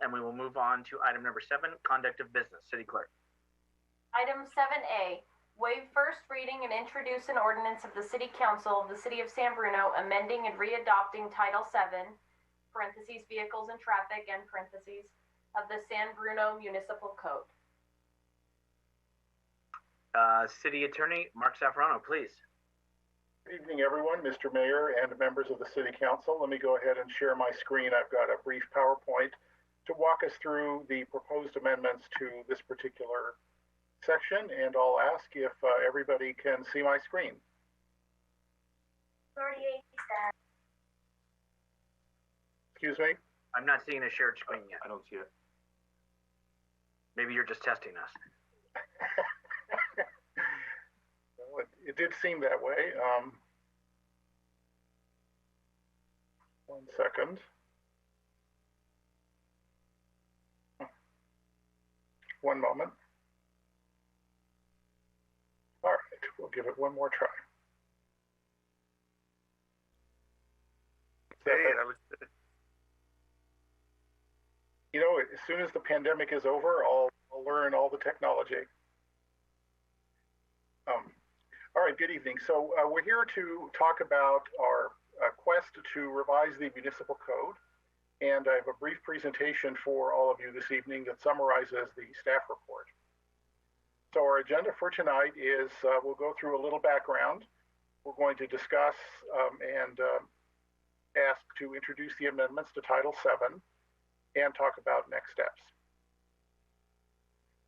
And we will move on to item number 7, conduct of business. City Clerk. Item 7A, waive first reading and introduce an ordinance of the City Council of the City of San Bruno amending and readopting Title 7, parentheses, vehicles and traffic, and parentheses, of the San Bruno Municipal Code. City Attorney Mark Saffarano, please. Good evening, everyone, Mr. Mayor and members of the City Council. Let me go ahead and share my screen. I've got a brief PowerPoint to walk us through the proposed amendments to this particular section, and I'll ask if everybody can see my screen. 38%. Excuse me? I'm not seeing a shared screen yet. I don't see it. Maybe you're just testing us. Well, it did seem that way. 1 second. 1 moment. All right, we'll give it one more try. Hey, that was good. You know, as soon as the pandemic is over, I'll learn all the technology. All right, good evening. So we're here to talk about our quest to revise the municipal code. And I have a brief presentation for all of you this evening that summarizes the staff report. So our agenda for tonight is we'll go through a little background. We're going to discuss and ask to introduce the amendments to Title 7 and talk about next steps.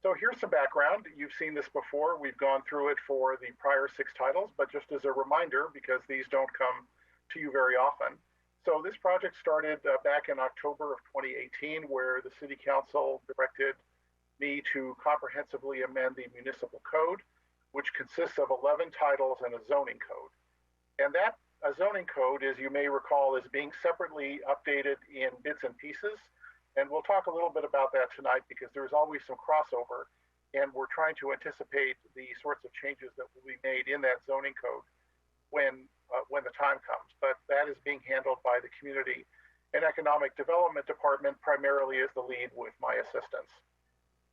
So here's some background. You've seen this before. We've gone through it for the prior 6 titles, but just as a reminder, because these don't come to you very often. So this project started back in October of 2018, where the City Council directed me to comprehensively amend the municipal code, which consists of 11 titles and a zoning code. And that zoning code, as you may recall, is being separately updated in bits and pieces. And we'll talk a little bit about that tonight because there's always some crossover, and we're trying to anticipate the sorts of changes that will be made in that zoning code when the time comes. But that is being handled by the Community and Economic Development Department, primarily as the lead with my assistance.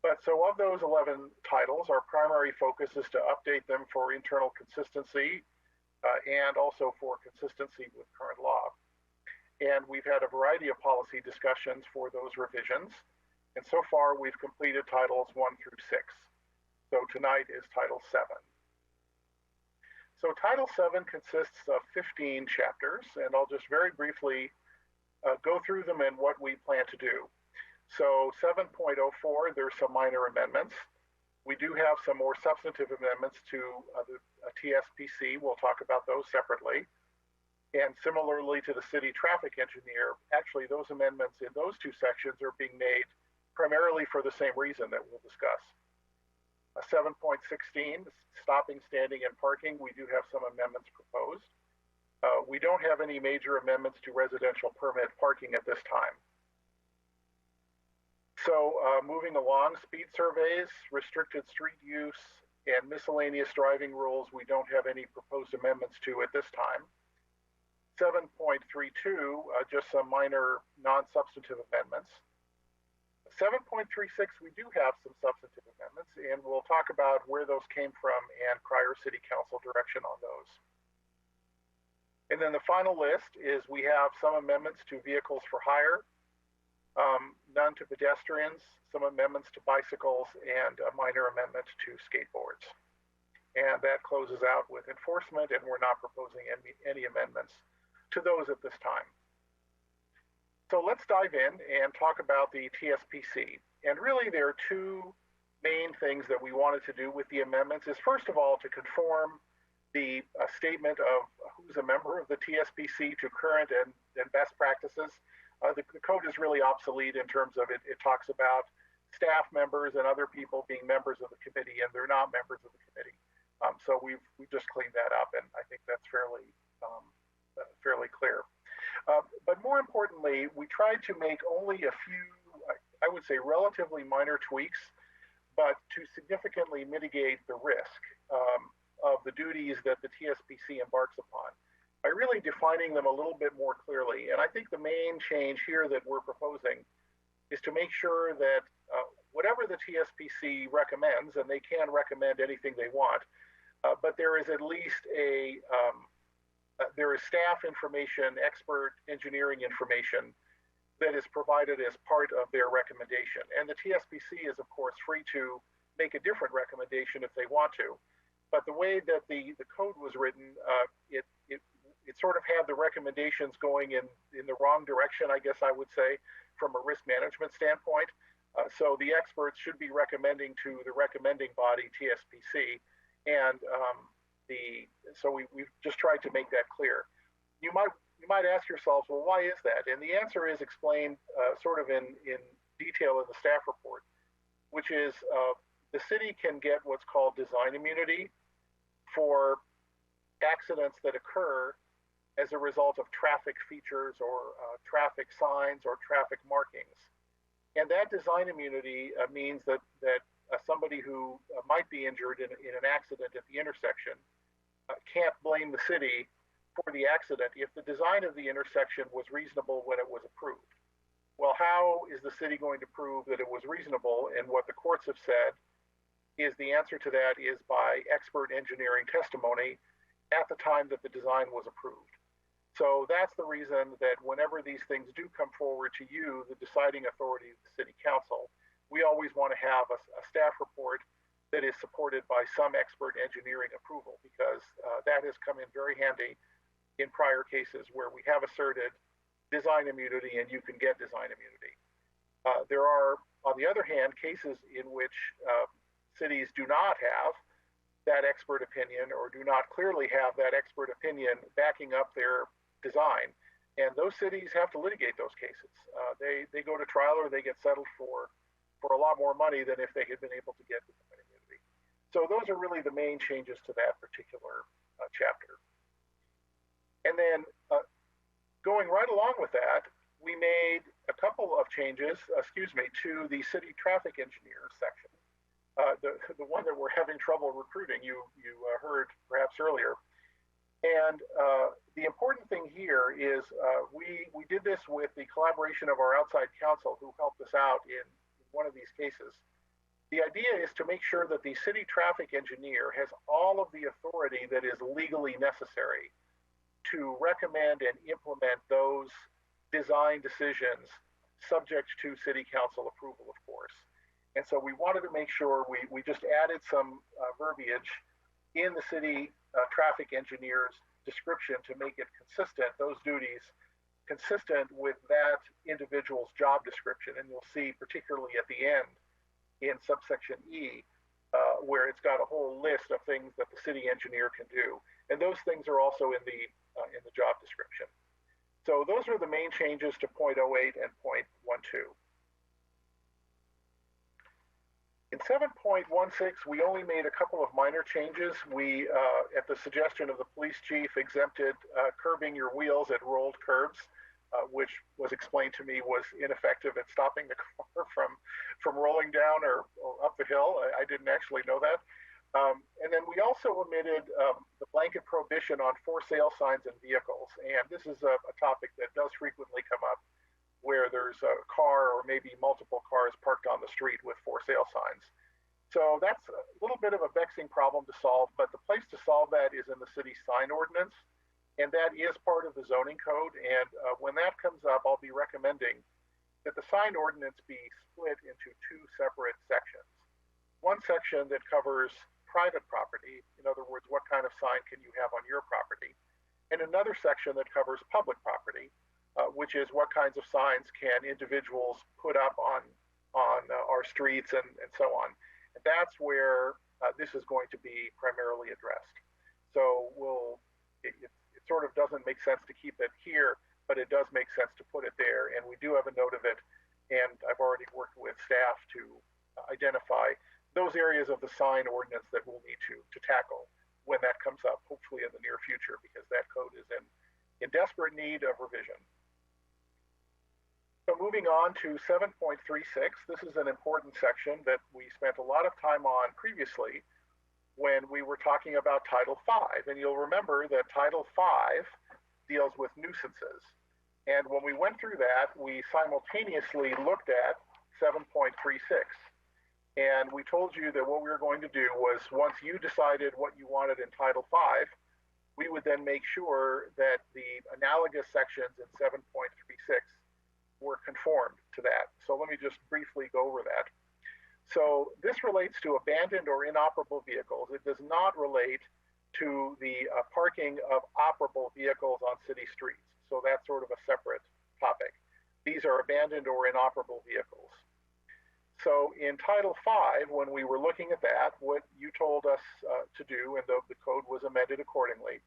But so of those 11 titles, our primary focus is to update them for internal consistency and also for consistency with current law. And we've had a variety of policy discussions for those revisions. And so far, we've completed titles 1 through 6. So tonight is Title 7. So Title 7 consists of 15 chapters, and I'll just very briefly go through them and what we plan to do. So 7.04, there's some minor amendments. We do have some more substantive amendments to the TSPC. We'll talk about those separately. And similarly to the city traffic engineer, actually those amendments in those 2 sections are being made primarily for the same reason that we'll discuss. 7.16, stopping, standing, and parking, we do have some amendments proposed. We don't have any major amendments to residential permit parking at this time. So moving along, speed surveys, restricted street use, and miscellaneous driving rules, we don't have any proposed amendments to at this time. 7.32, just some minor non-substantive amendments. 7.36, we do have some substantive amendments, and we'll talk about where those came from and prior City Council direction on those. And then the final list is we have some amendments to vehicles for hire, none to pedestrians, some amendments to bicycles, and a minor amendment to skateboards. And that closes out with enforcement, and we're not proposing any amendments to those at this time. So let's dive in and talk about the TSPC. And really there are 2 main things that we wanted to do with the amendments is first of all to conform the statement of who's a member of the TSPC to current and best practices. The code is really obsolete in terms of it talks about staff members and other people being members of the committee, and they're not members of the committee. So we've just cleaned that up, and I think that's fairly clear. But more importantly, we tried to make only a few, I would say, relatively minor tweaks, but to significantly mitigate the risk of the duties that the TSPC embarks upon by really defining them a little bit more clearly. And I think the main change here that we're proposing is to make sure that whatever the TSPC recommends, and they can recommend anything they want, but there is at least there is staff information, expert engineering information that is provided as part of their recommendation. And the TSPC is, of course, free to make a different recommendation if they want to. But the way that the code was written, it sort of had the recommendations going in the wrong direction, I guess I would say, from a risk management standpoint. So the experts should be recommending to the recommending body, TSPC, and so we've just tried to make that clear. You might ask yourselves, well, why is that? And the answer is explained sort of in detail in the staff report, which is the city can get what's called design immunity for accidents that occur as a result of traffic features or traffic signs or traffic markings. And that design immunity means that somebody who might be injured in an accident at the intersection can't blame the city for the accident if the design of the intersection was reasonable when it was approved. Well, how is the city going to prove that it was reasonable? And what the courts have said is the answer to that is by expert engineering testimony at the time that the design was approved. So that's the reason that whenever these things do come forward to you, the deciding authority of the city council, we always want to have a staff report that is supported by some expert engineering approval, because that has come in very handy in prior cases where we have asserted design immunity and you can get design immunity. There are, on the other hand, cases in which cities do not have that expert opinion or do not clearly have that expert opinion backing up their design, and those cities have to litigate those cases. They go to trial or they get settled for a lot more money than if they had been able to get design immunity. So those are really the main changes to that particular chapter. And then going right along with that, we made a couple of changes, to the city traffic engineer section, the one that we're having trouble recruiting, you heard perhaps earlier. And the important thing here is we did this with the collaboration of our outside counsel who helped us out in one of these cases. The idea is to make sure that the city traffic engineer has all of the authority that is legally necessary to recommend and implement those design decisions subject to city council approval, of course. And so we wanted to make sure we just added some verbiage in the city traffic engineer's description to make it consistent, those duties consistent with that individual's job description. And you'll see particularly at the end in subsection E, where it's got a whole list of things that the city engineer can do. And those things are also in the job description. So those are the main changes to 0.08 and 0.12. In 7.16, we only made a couple of minor changes. We, at the suggestion of the police chief, exempted curbing your wheels at rolled curbs, which was explained to me was ineffective at stopping the car from rolling down or up the hill. I didn't actually know that. And then we also omitted the blanket prohibition on for sale signs in vehicles. And this is a topic that does frequently come up, where there's a car or maybe multiple cars parked on the street with for sale signs. So that's a little bit of a vexing problem to solve, but the place to solve that is in the city sign ordinance, and that is part of the zoning code. And when that comes up, I'll be recommending that the sign ordinance be split into two separate sections. One section that covers private property, in other words, what kind of sign can you have on your property, and another section that covers public property, which is what kinds of signs can individuals put up on our streets and so on. And that's where this is going to be primarily addressed. So it sort of doesn't make sense to keep it here, but it does make sense to put it there. And we do have a note of it, and I've already worked with staff to identify those areas of the sign ordinance that we'll need to tackle when that comes up, hopefully in the near future, because that code is in desperate need of revision. So moving on to 7.36, this is an important section that we spent a lot of time on previously when we were talking about Title V. And you'll remember that Title V deals with nuisances. And when we went through that, we simultaneously looked at 7.36. And we told you that what we were going to do was, once you decided what you wanted in Title V, we would then make sure that the analogous sections in 7.36 were conformed to that. So let me just briefly go over that. So this relates to abandoned or inoperable vehicles. It does not relate to the parking of operable vehicles on city streets. So that's sort of a separate topic. These are abandoned or inoperable vehicles. So in Title V, when we were looking at that, what you told us to do, and the code was amended accordingly,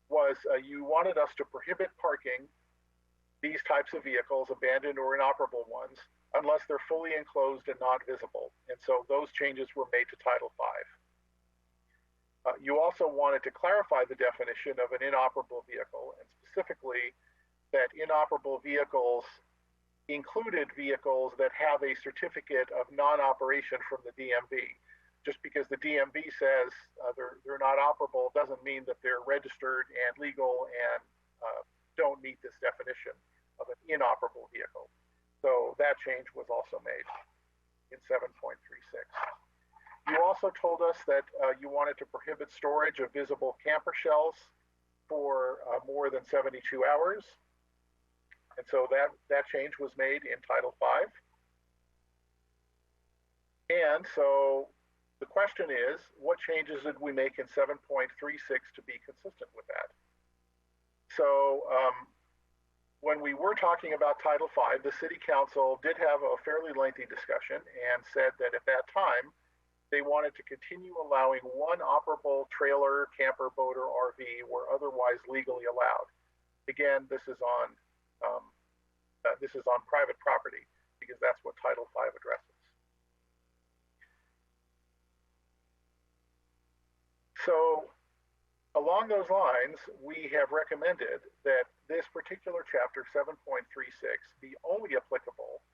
was you wanted us to prohibit parking these types of vehicles, abandoned or inoperable ones, unless they're fully enclosed and not visible. And so those changes were made to Title V. You also wanted to clarify the definition of an inoperable vehicle, and specifically that inoperable vehicles included vehicles that have a certificate of non-operation from the DMV. Just because the DMV says they're not operable doesn't mean that they're registered and legal and don't meet this definition of an inoperable vehicle. So that change was also made in 7.36. You also told us that you wanted to prohibit storage of visible camper shells for more than 72 hours. And so that change was made in Title V. And so the question is, what changes did we make in 7.36 to be consistent with that? So when we were talking about Title V, the City Council did have a fairly lengthy discussion and said that at that time, they wanted to continue allowing one operable trailer, camper, boat, or RV where otherwise legally allowed. Again, this is on private property because that's what Title V addresses. So along those lines, we have recommended that this particular chapter, 7.36, be only applicable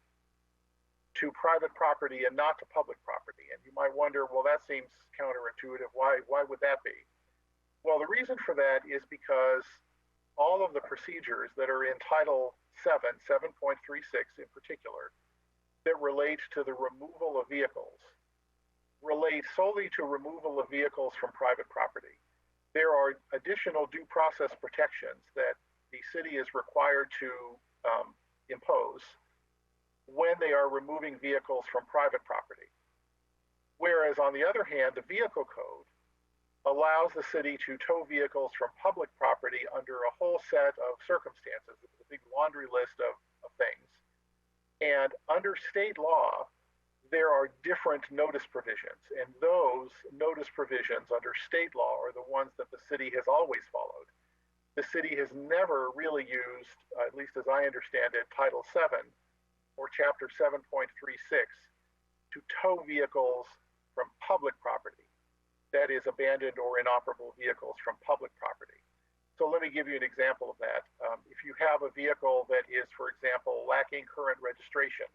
to private property and not to public property. And you might wonder, well, that seems counterintuitive. Why would that be? Well, the reason for that is because all of the procedures that are in Title 7.36 in particular, that relate to the removal of vehicles, relate solely to removal of vehicles from private property. There are additional due process protections that the city is required to impose when they are removing vehicles from private property. Whereas on the other hand, the vehicle code allows the city to tow vehicles from public property under a whole set of circumstances. It's a big laundry list of things. And under state law, there are different notice provisions. And those notice provisions under state law are the ones that the city has always followed. The city has never really used, at least as I understand it, Title 7 or Chapter 7.36 to tow vehicles from public property. That is, abandoned or inoperable vehicles from public property. So let me give you an example of that. If you have a vehicle that is, for example, lacking current registration,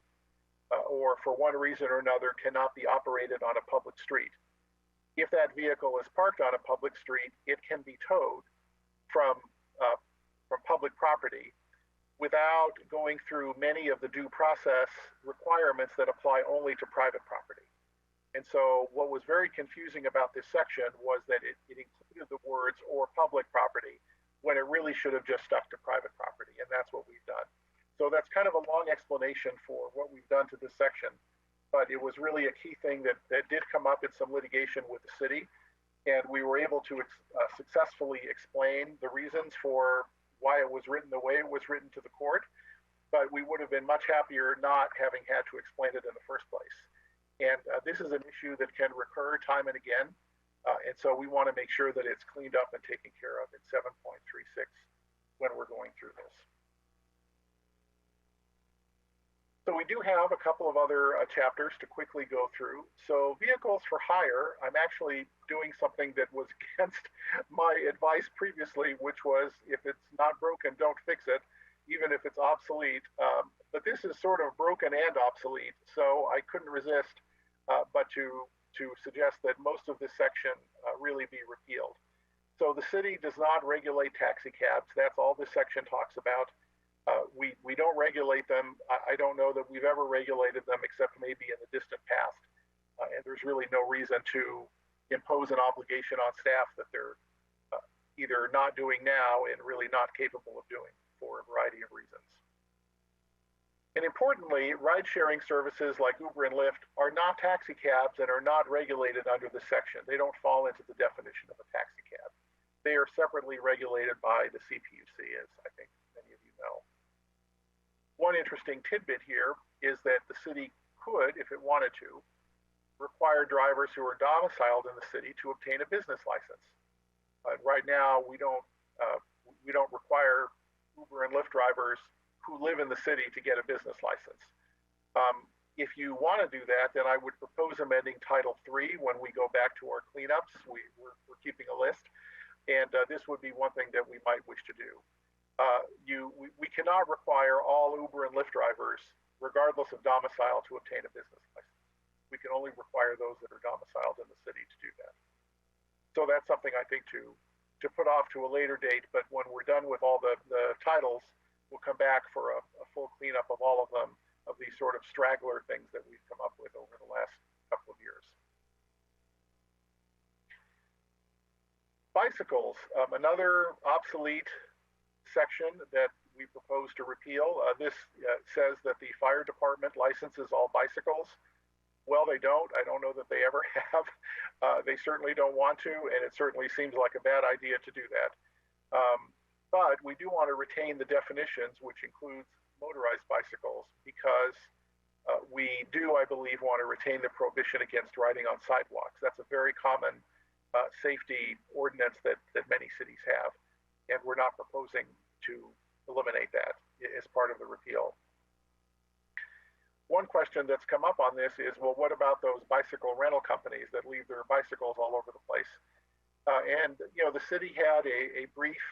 or for one reason or another cannot be operated on a public street, if that vehicle is parked on a public street, it can be towed from public property without going through many of the due process requirements that apply only to private property. And so what was very confusing about this section was that it included the words "or public property" when it really should have just stuck to private property, and that's what we've done. So that's kind of a long explanation for what we've done to this section, but it was really a key thing that did come up in some litigation with the city, and we were able to successfully explain the reasons for why it was written the way it was written to the court, but we would have been much happier not having had to explain it in the first place. And this is an issue that can recur time and again. And so we want to make sure that it's cleaned up and taken care of in 7.36 when we're going through this. So we do have a couple of other chapters to quickly go through. So vehicles for hire, I'm actually doing something that was against my advice previously, which was if it's not broken, don't fix it, even if it's obsolete. But this is sort of broken and obsolete, so I couldn't resist but to suggest that most of this section really be repealed. So the city does not regulate taxi cabs. That's all this section talks about. we don't regulate them. I don't know that we've ever regulated them except maybe in the distant past. And there's really no reason to impose an obligation on staff that they're either not doing now and really not capable of doing for a variety of reasons. And importantly, ride-sharing services like Uber and Lyft are not taxi cabs and are not regulated under this section. They don't fall into the definition of a taxi cab. They are separately regulated by the CPUC, as I think many of you know. One interesting tidbit here is that the city could, if it wanted to, require drivers who are domiciled in the city to obtain a business license. Right now, we don't require Uber and Lyft drivers who live in the city to get a business license. If you want to do that, then I would propose amending Title III when we go back to our cleanups. We're keeping a list, and this would be one thing that we might wish to do. We cannot require all Uber and Lyft drivers, regardless of domicile, to obtain a business license. We can only require those that are domiciled in the city to do that. So that's something I think to put off to a later date, but when we're done with all the titles, we'll come back for a full cleanup of all of them, of these sort of straggler things that we've come up with over the last couple of years. Bicycles, another obsolete section that we propose to repeal. This says that the fire department licenses all bicycles. Well, they don't. I don't know that they ever have. They certainly don't want to, and it certainly seems like a bad idea to do that. But we do want to retain the definitions, which includes motorized bicycles, because we do, I believe, want to retain the prohibition against riding on sidewalks. That's a very common safety ordinance that many cities have, and we're not proposing to eliminate that as part of the repeal. One question that's come up on this is, well, what about those bicycle rental companies that leave their bicycles all over the place? And the city had a brief,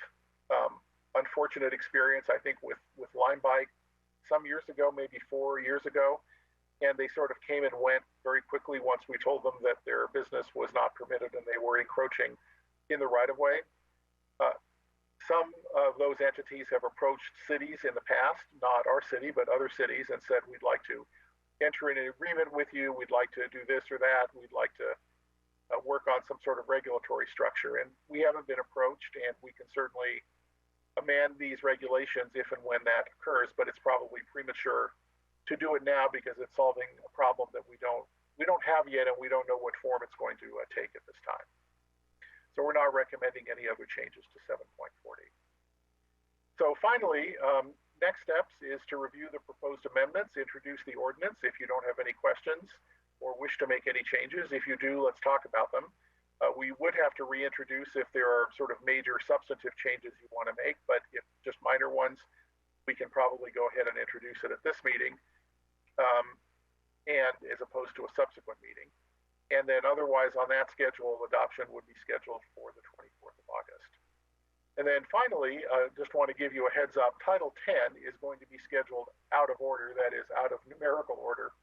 unfortunate experience, I think, with Lime Bike some years ago, maybe 4 years ago, and they sort of came and went very quickly once we told them that their business was not permitted and they were encroaching in the right-of-way. Some of those entities have approached cities in the past, not our city, but other cities, and said, we'd like to enter in an agreement with you, we'd like to do this or that, we'd like to work on some sort of regulatory structure. And we haven't been approached, and we can certainly amend these regulations if and when that occurs, but it's probably premature to do it now because it's solving a problem that we don't have yet, and we don't know what form it's going to take at this time. So we're not recommending any other changes to 7.40. So finally, next steps is to review the proposed amendments, introduce the ordinance if you don't have any questions or wish to make any changes. If you do, let's talk about them. We would have to reintroduce if there are sort of major substantive changes you want to make, but if just minor ones, we can probably go ahead and introduce it at this meeting, and as opposed to a subsequent meeting. And then otherwise on that schedule, adoption would be scheduled for the 24th of August. And then finally, just want to give you a heads up, Title 10 is going to be scheduled out of order, that is out of numerical order,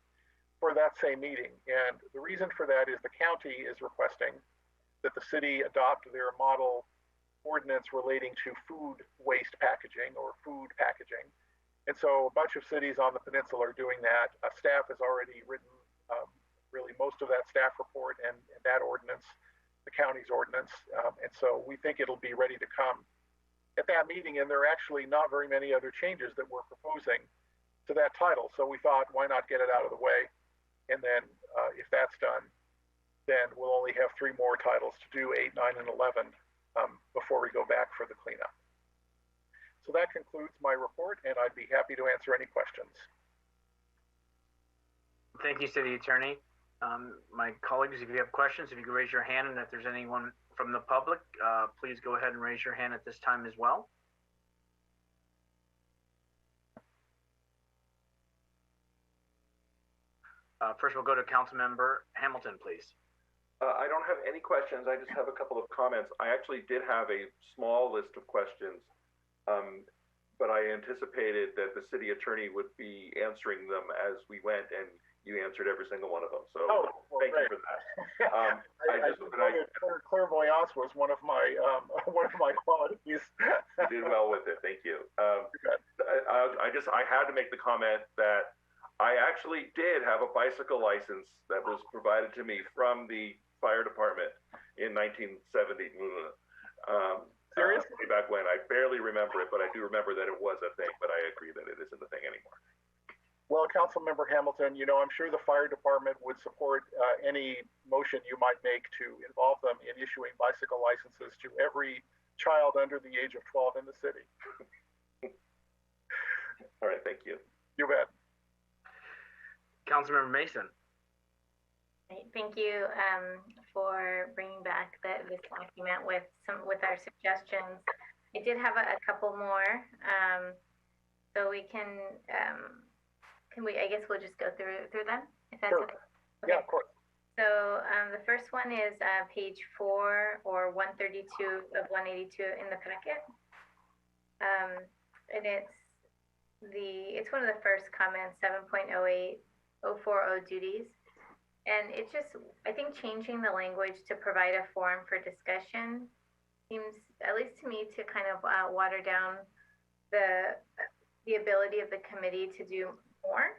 for that same meeting. And the reason for that is the county is requesting that the city adopt their model ordinance relating to food waste packaging or food packaging. And so a bunch of cities on the peninsula are doing that. Staff has already written really most of that staff report and that ordinance, the county's ordinance. And so we think it'll be ready to come at that meeting. And there are actually not very many other changes that we're proposing to that title. So we thought, why not get it out of the way? And then if that's done, then we'll only have 3 more titles to do, 8, 9, and 11, before we go back for the cleanup. So that concludes my report, and I'd be happy to answer any questions. Thank you, City Attorney. My colleagues, if you have questions, if you could raise your hand, and if there's anyone from the public, please go ahead and raise your hand at this time as well. First, we'll go to Councilmember Hamilton, please. I don't have any questions. I just have a couple of comments. I actually did have a small list of questions, but I anticipated that the city attorney would be answering them as we went, and you answered every single one of them. So thank you for that. Clairvoyance was one of my qualities. You did well with it. Thank you. I I had to make the comment that I actually did have a bicycle license that was provided to me from the fire department in 1970. Way back when. I barely remember it, but I do remember that it was a thing, but I agree that it isn't a thing anymore. Well, Councilmember Hamilton, I'm sure the fire department would support any motion you might make to involve them in issuing bicycle licenses to every child under the age of 12 in the city. All right, thank you. You bet. Councilmember Mason. Thank you for bringing back this document with our suggestions. I did have a couple more, so we can we? I guess we'll just go through them if that's sure. Okay. Yeah, of course. So the first one is page 4 or 132 of 182 in the packet, and it's one of the first comments, 7.08 040 duties. And it's just, I think changing the language to provide a forum for discussion seems, at least to me, to kind of water down the ability of the committee to do more.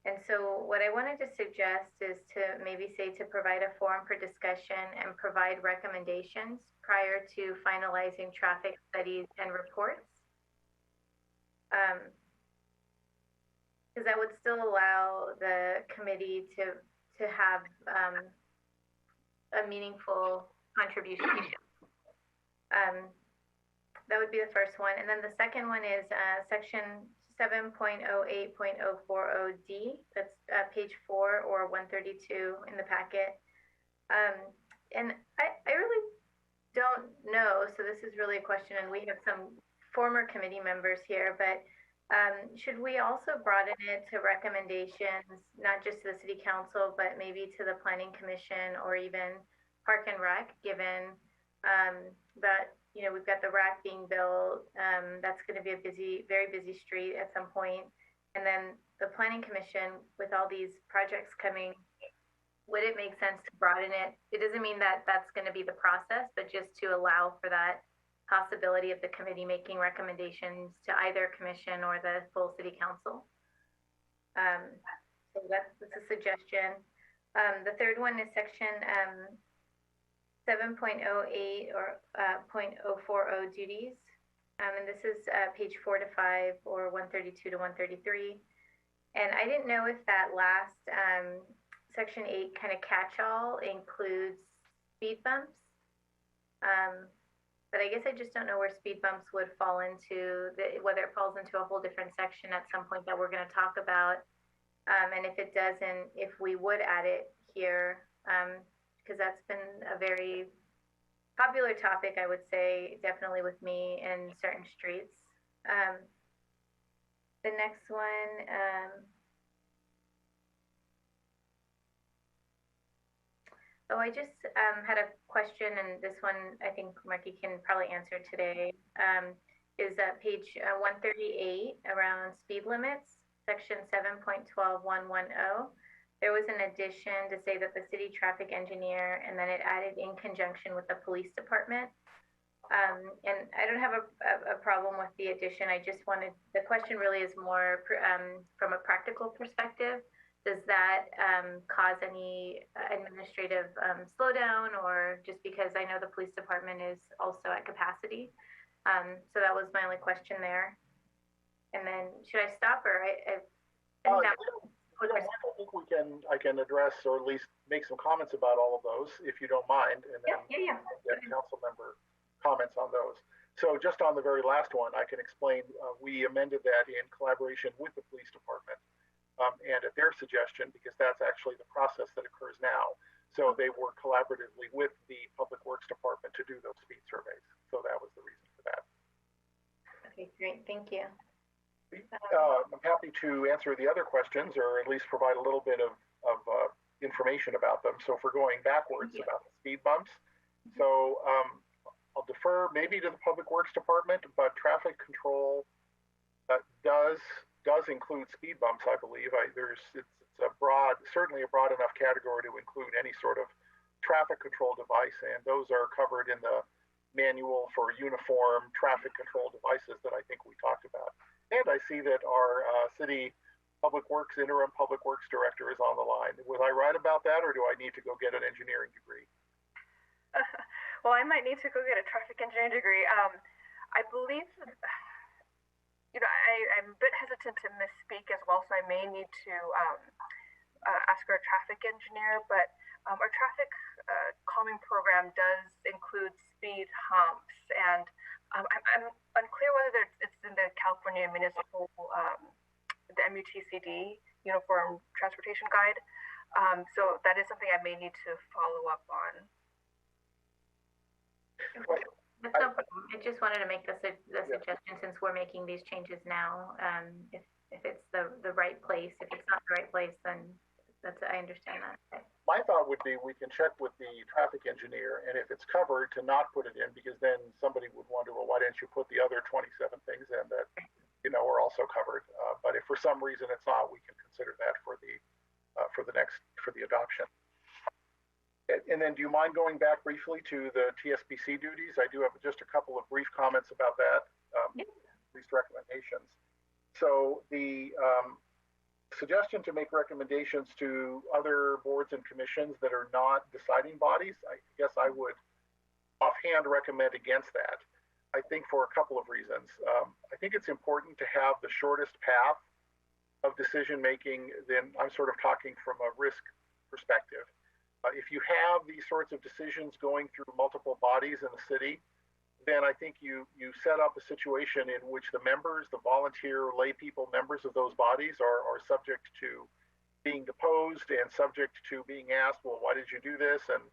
And so what I wanted to suggest is to maybe say to provide a forum for discussion and provide recommendations prior to finalizing traffic studies and reports. Because that would still allow the committee to have a meaningful contribution. That would be the first one. And then the second one is section 7.08.040D. That's page 4 or 132 in the packet. And I really don't know, so this is really a question, and we have some former committee members here, but should we also broaden it to recommendations, not just to the city council, but maybe to the planning commission or even park and rec, given that, we've got the rack being built, that's going to be a very busy street at some point. And then the planning commission, with all these projects coming, would it make sense to broaden it? It doesn't mean that that's going to be the process, but just to allow for that possibility of the committee making recommendations to either commission or the full city council. So that's a suggestion. The third one is section 7.08 or 0.040 duties. And this is page 4 to 5 or 132 to 133. And I didn't know if that last section 8 kind of catch-all includes speed bumps. But I guess I just don't know where speed bumps would fall into, whether it falls into a whole different section at some point that we're going to talk about. And if it doesn't, if we would add it here, because that's been a very popular topic, I would say, definitely with me in certain streets. The next one, I just had a question, and this one I think Marky can probably answer today, is page 138 around speed limits, section 7.12110. There was an addition to say that the city traffic engineer, and then it added in conjunction with the police department. And I don't have a problem with the addition. I just wanted, the question really is more from a practical perspective. Does that cause any administrative slowdown, or just because I know the police department is also at capacity? So that was my only question there. And then should I stop, or I think that I think I can address, or at least make some comments about all of those, if you don't mind, and then get council member comments on those. So just on the very last one, I can explain, we amended that in collaboration with the police department. And at their suggestion, because that's actually the process that occurs now. So they work collaboratively with the Public Works Department to do those speed surveys. So that was the reason for that. Okay, great, thank you. I'm happy to answer the other questions, or at least provide a little bit of information about them. So if we're going backwards about the speed bumps, so I'll defer maybe to the Public Works Department, but traffic control does include speed bumps, I believe. It's certainly a broad enough category to include any sort of traffic control device, and those are covered in the manual for uniform traffic control devices that I think we talked about. And I see that our city Public Works, interim Public Works Director is on the line. Was I right about that, or do I need to go get an engineering degree? Well, I might need to go get a traffic engineering degree. I believe, I'm a bit hesitant to misspeak as well, so I may need to ask our traffic engineer, but our traffic calming program does include speed humps, and I'm unclear whether it's in the California Municipal the MUTCD Uniform Transportation Guide. So that is something I may need to follow up on. That's no problem. I just wanted to make the suggestion, since we're making these changes now. If it's the right place, if it's not the right place, then I understand that. Okay. My thought would be we can check with the traffic engineer, and if it's covered, to not put it in, because then somebody would wonder, well, why didn't you put the other 27 things in that are also covered? But if for some reason it's not, we can consider that for the adoption. And then, do you mind going back briefly to the TSPC duties? I do have just a couple of brief comments about that. These recommendations. So the suggestion to make recommendations to other boards and commissions that are not deciding bodies, I guess I would offhand recommend against that. I think for a couple of reasons. I think it's important to have the shortest path of decision making. Then I'm sort of talking from a risk perspective. If you have these sorts of decisions going through multiple bodies in the city, then I think you set up a situation in which the members, the volunteer lay people, members of those bodies are subject to being deposed and subject to being asked, well, why did you do this? And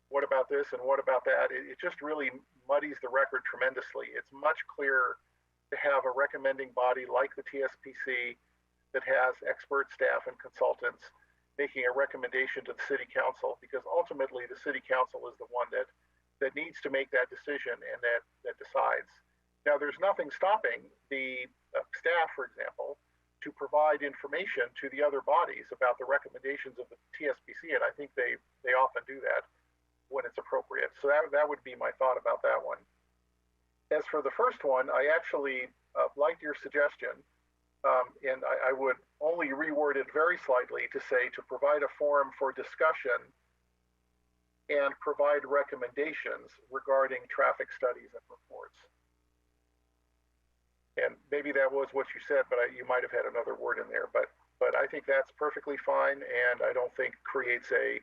what about this? And what about that? It just really muddies the record tremendously. It's much clearer to have a recommending body like the TSPC that has expert staff and consultants making a recommendation to the city council, because ultimately the city council is the one that needs to make that decision and that decides. Now, there's nothing stopping the staff, for example, to provide information to the other bodies about the recommendations of the TSPC, and I think they often do that when it's appropriate. So that would be my thought about that one. As for the first one, I actually liked your suggestion, and I would only reword it very slightly to say to provide a forum for discussion and provide recommendations regarding traffic studies and reports. And maybe that was what you said, but you might have had another word in there. But I think that's perfectly fine, and I don't think creates a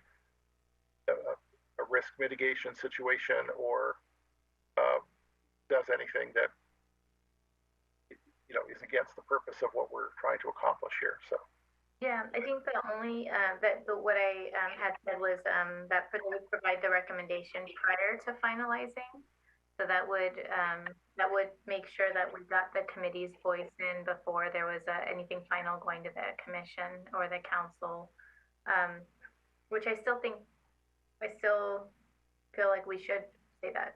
risk mitigation situation or does anything that is against the purpose of what we're trying to accomplish here. So. Yeah, I think the only what I had said was that they would provide the recommendation prior to finalizing, so that would make sure that we got the committee's voice in before there was anything final going to the commission or the council, which I still feel like we should say that,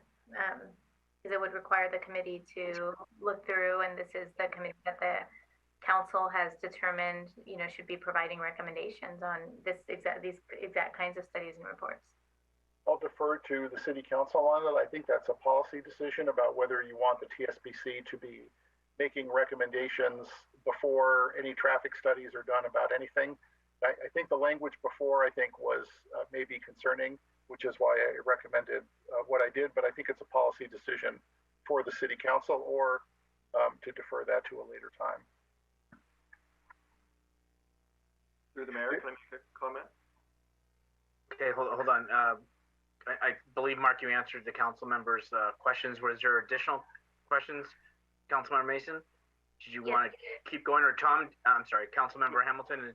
because it would require the committee to look through, and this is the committee that the council has determined, should be providing recommendations on these exact kinds of studies and reports. I'll defer to the city council on it. I think that's a policy decision about whether you want the TSPC to be making recommendations before any traffic studies are done about anything. I think the language before, was maybe concerning, which is why I recommended what I did, but I think it's a policy decision for the city council, or to defer that to a later time. Through the mayor, can I make a comment? Okay, hold on. I believe, Mark, you answered the council members' questions. Was there additional questions, Councilmember Mason? Did you want to keep going, or Tom? I'm sorry, Councilmember Hamilton.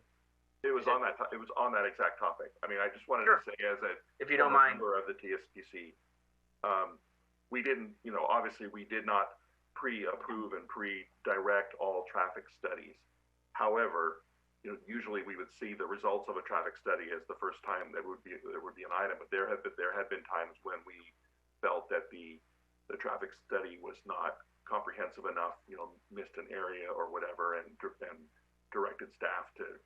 It was on that. It was on that exact topic. I mean, I just wanted to say, as a if you don't mind, member of the TSPC, we didn't. Obviously, we did not pre-approve and pre-direct all traffic studies. However, usually we would see the results of a traffic study as the first time there would be an item. But there had been times when we felt that the traffic study was not comprehensive enough, missed an area or whatever, and directed staff to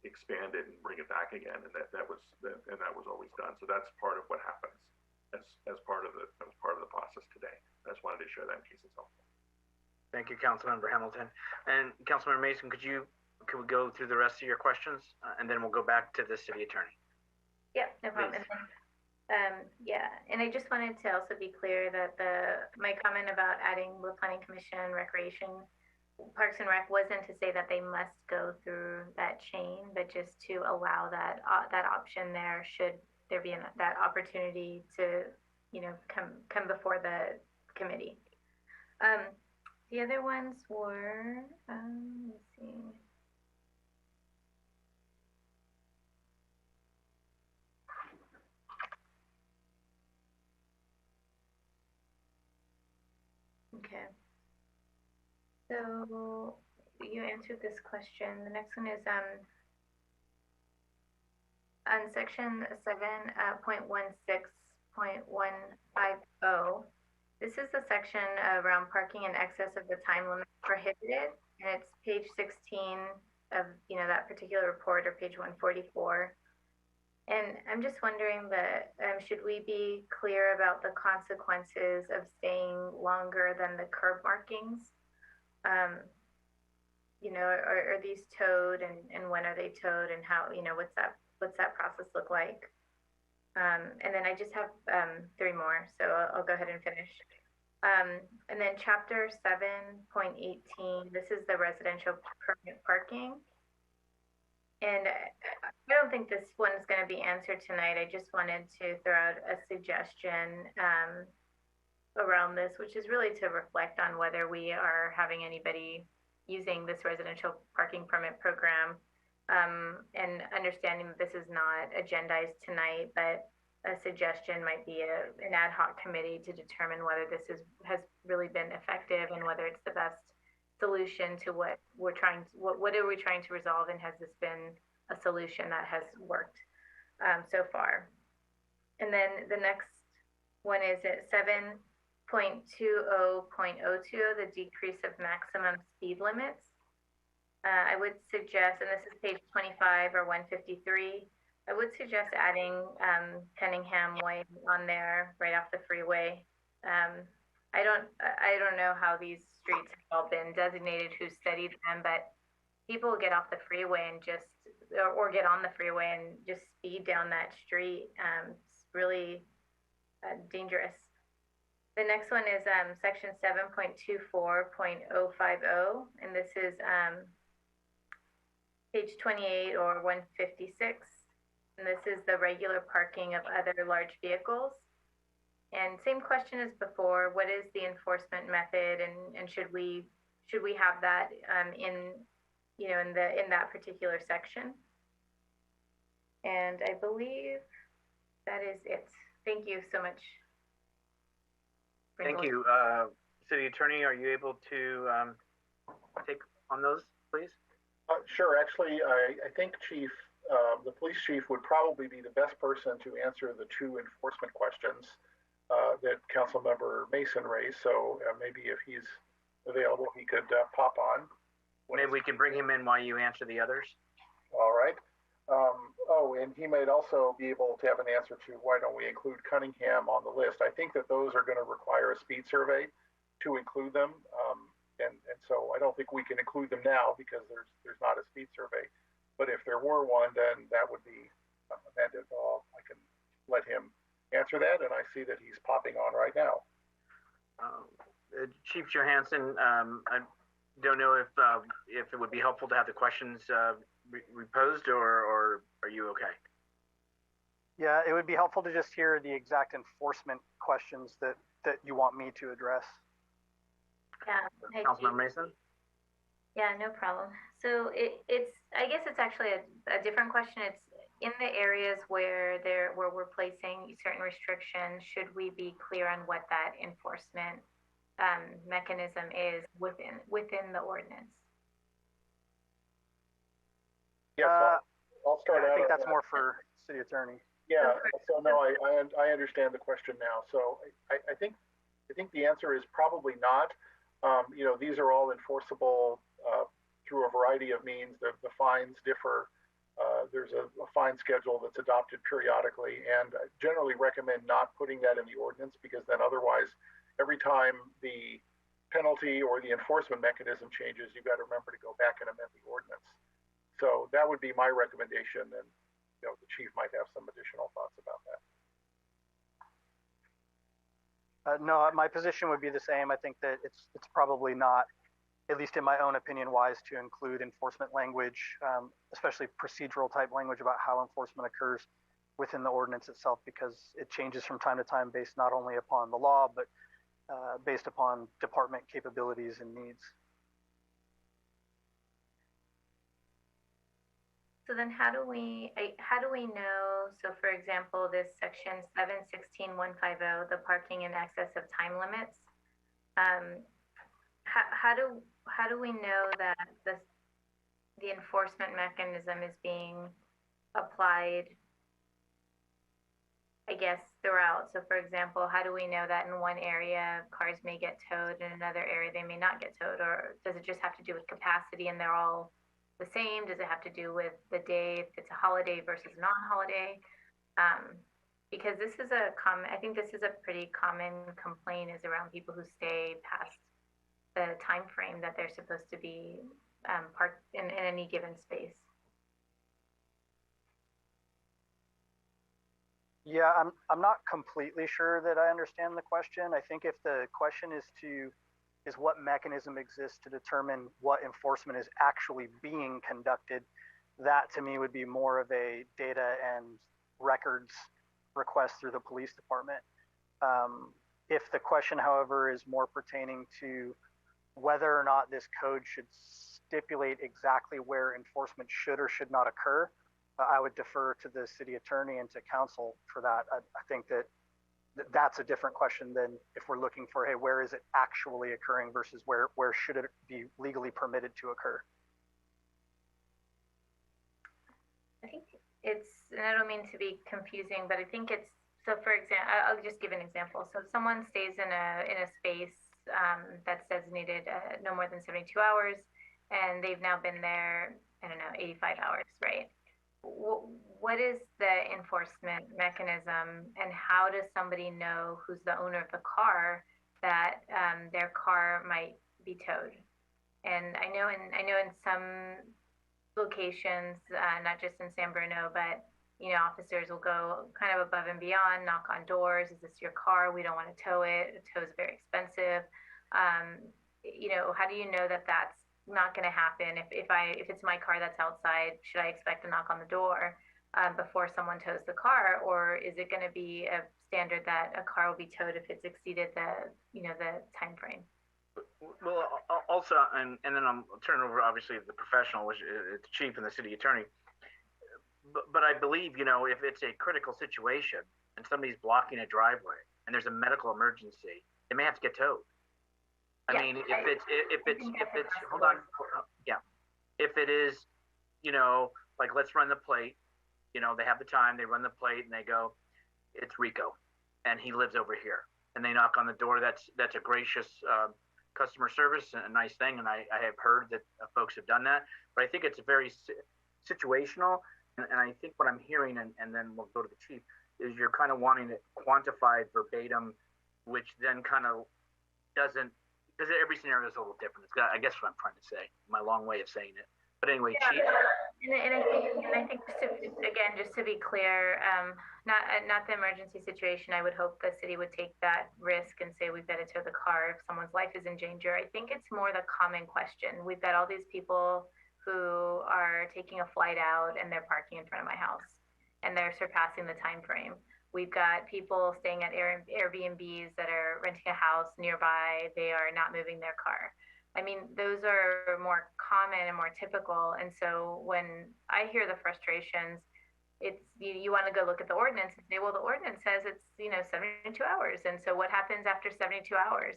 expand it and bring it back again, and that was always done. So that's part of what happens as part of the process today. I just wanted to share that in case it's helpful. Thank you, Councilmember Hamilton. And Councilmember Mason, could we go through the rest of your questions, and then we'll go back to the city attorney? Yep, no problem. Yeah, and I just wanted to also be clear that my comment about adding the Planning Commission, Recreation, Parks and Rec wasn't to say that they must go through that chain, but just to allow that option there should there be that opportunity to, come before the committee. The other ones were, let's see. Okay. So you answered this question. The next one is on section 7.16.150. This is the section around parking in excess of the time limit prohibited, and it's page 16 of that particular report, or page 144. And I'm just wondering that should we be clear about the consequences of staying longer than the curb markings? Are these towed, and when are they towed, and how, what's that process look like? And then I just have 3 more, so I'll go ahead and finish. And then chapter 7.18, this is the residential permit parking. And I don't think this one is going to be answered tonight. I just wanted to throw out a suggestion around this, which is really to reflect on whether we are having anybody using this residential parking permit program, and understanding that this is not agendized tonight, but a suggestion might be an ad hoc committee to determine whether this has really been effective, and whether it's the best solution to what are we trying to resolve, and has this been a solution that has worked so far. And then the next one is at 7.20.02, the decrease of maximum speed limits. I would suggest, and this is page 25 or 153, I would suggest adding Cunningham Way on there right off the freeway. I don't know how these streets have all been designated, who studied them, but people get off the freeway and or get on the freeway and just speed down that street. It's really dangerous. The next one is section 7.24.050, and this is page 28 or 156. And this is the regular parking of other large vehicles. And same question as before, what is the enforcement method, and should we have that in that particular section? And I believe that is it. Thank you so much. Thank you. City Attorney, are you able to take on those, please? Sure. Actually, I think the police chief would probably be the best person to answer the 2 enforcement questions that Councilmember Mason raised. So maybe if he's available, he could pop on. Maybe we can bring him in while you answer the others. All right. And he might also be able to have an answer to why don't we include Cunningham on the list. I think that those are going to require a speed survey to include them. And so I don't think we can include them now because there's not a speed survey. But if there were one, then that would be amended. I can let him answer that, and I see that he's popping on right now. Chief Johansson, I don't know if it would be helpful to have the questions reposed, or are you okay? Yeah, it would be helpful to just hear the exact enforcement questions that you want me to address. Yeah. Hey, Councilmember Mason? Yeah, no problem. So I guess it's actually a different question. It's in the areas where we're placing certain restrictions, should we be clear on what that enforcement mechanism is within the ordinance? Yes, I'll start out. I think that's more for city attorney. Yeah. So no, I understand the question now. So I think the answer is probably not. These are all enforceable through a variety of means. The fines differ. There's a fine schedule that's adopted periodically, and I generally recommend not putting that in the ordinance, because then otherwise, every time the penalty or the enforcement mechanism changes, you've got to remember to go back and amend the ordinance. So that would be my recommendation, and the chief might have some additional thoughts about that. No, my position would be the same. I think that it's probably not, at least in my own opinion, wise to include enforcement language, especially procedural type language about how enforcement occurs within the ordinance itself, because it changes from time to time based not only upon the law, but based upon department capabilities and needs. So then how do we know, so for example, this section 716.150, the parking in excess of time limits, how do we know that the enforcement mechanism is being applied, I guess, throughout? So for example, how do we know that in one area cars may get towed, in another area they may not get towed? Or does it just have to do with capacity and they're all the same? Does it have to do with the day, if it's a holiday versus non-holiday? Because this is I think this is a pretty common complaint, is around people who stay past the time frame that they're supposed to be parked in any given space. Yeah, I'm not completely sure that I understand the question. I think if the question is what mechanism exists to determine what enforcement is actually being conducted, that to me would be more of a data and records request through the police department. If the question, however, is more pertaining to whether or not this code should stipulate exactly where enforcement should or should not occur, I would defer to the city attorney and to council for that. I think that's a different question than if we're looking for, hey, where is it actually occurring versus where should it be legally permitted to occur? I think it's, and I don't mean to be confusing, but I think it's, so for example, I'll just give an example. So if someone stays in a space that's designated no more than 72 hours, and they've now been there, I don't know, 85 hours, right? What is the enforcement mechanism, and how does somebody know, who's the owner of the car, that their car might be towed? And I know in some locations, not just in San Bruno, but officers will go kind of above and beyond, knock on doors. Is this your car? We don't want to tow it. A tow is very expensive. How do you know that that's not going to happen? If it's my car that's outside, should I expect a knock on the door before someone tows the car, or is it going to be a standard that a car will be towed if it's exceeded the time frame? Well, also, and then I'm turning over obviously the professional, which is the chief and the city attorney. But I believe if it's a critical situation and somebody's blocking a driveway and there's a medical emergency, they may have to get towed. I mean, if it's hold on, yeah. If it is, like let's run the plate, they have the time, they run the plate and they go, it's Rico, and he lives over here, and they knock on the door. That's a gracious customer service and a nice thing, and I have heard that folks have done that. But I think it's very situational, and I think what I'm hearing, and then we'll go to the chief, is you're kind of wanting it quantified verbatim, which then kind of doesn't. Because every scenario is a little different. I guess what I'm trying to say, my long way of saying it. But anyway, yeah, Chief. And I think just to be clear, not the emergency situation. I would hope the city would take that risk and say we've got to tow the car if someone's life is in danger. I think it's more the common question. We've got all these people who are taking a flight out and they're parking in front of my house and they're surpassing the time frame. We've got people staying at Airbnbs that are renting a house nearby. They are not moving their car. I mean, those are more common and more typical. And so when I hear the frustrations, it's you want to go look at the ordinance and say, well, the ordinance says it's 72 hours. And so what happens after 72 hours?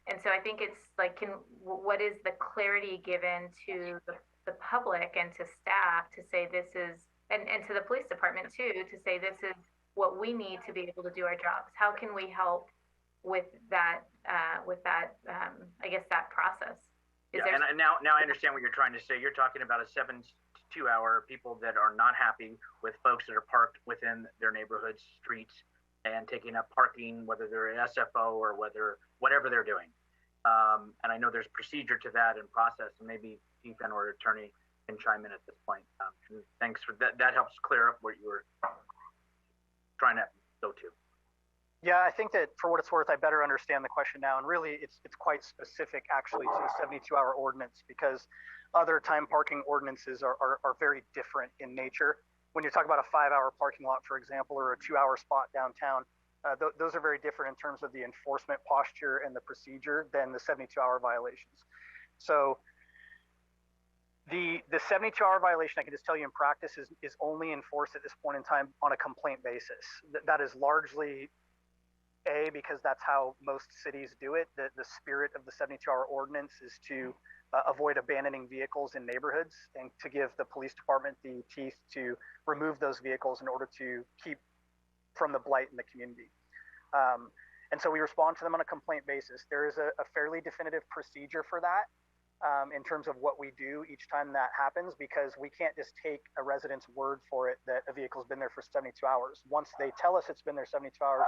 And so I think it's like, what is the clarity given to the public and to staff to say this is, and to the police department too, to say this is what we need to be able to do our jobs. How can we help with that? I guess that process. And now I understand what you're trying to say. You're talking about a 72-hour people that are not happy with folks that are parked within their neighborhood streets and taking up parking, whether they're an SFO or whatever they're doing. And I know there's procedure to that and process, and maybe Chief and or attorney can chime in at this point. Thanks for that. That helps clear up what you were trying to go to. Yeah, I think that for what it's worth, I better understand the question now. And really, it's quite specific actually to the 72-hour ordinance, because other time parking ordinances are very different in nature. When you talk about a 5-hour parking lot, for example, or a 2-hour spot downtown, those are very different in terms of the enforcement posture and the procedure than the 72-hour violations. So the 72-hour violation, I can just tell you in practice, is only enforced at this point in time on a complaint basis. That is largely because that's how most cities do it. The spirit of the 72-hour ordinance is to avoid abandoning vehicles in neighborhoods and to give the police department the teeth to remove those vehicles in order to keep from the blight in the community. And so we respond to them on a complaint basis. There is a fairly definitive procedure for that in terms of what we do each time that happens, because we can't just take a resident's word for it that a vehicle's been there for 72 hours. Once they tell us it's been there 72 hours,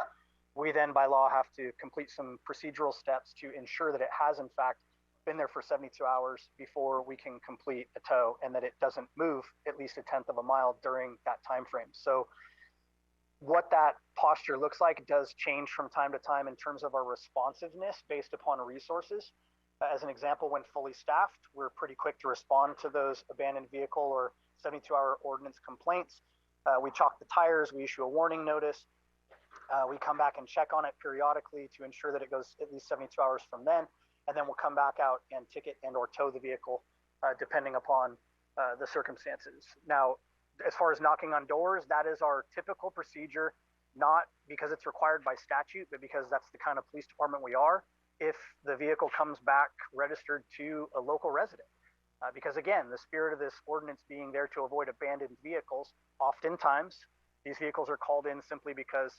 we then by law have to complete some procedural steps to ensure that it has in fact been there for 72 hours before we can complete a tow, and that it doesn't move at least a tenth of a mile during that time frame. So what that posture looks like does change from time to time in terms of our responsiveness based upon resources. As an example, when fully staffed, we're pretty quick to respond to those abandoned vehicle or 72-hour ordinance complaints. We chalk the tires, we issue a warning notice. We come back and check on it periodically to ensure that it goes at least 72 hours from then, and then we'll come back out and ticket and or tow the vehicle depending upon the circumstances. Now, as far as knocking on doors, that is our typical procedure, not because it's required by statute, but because that's the kind of police department we are, if the vehicle comes back registered to a local resident. Because again, the spirit of this ordinance being there to avoid abandoned vehicles, oftentimes these vehicles are called in simply because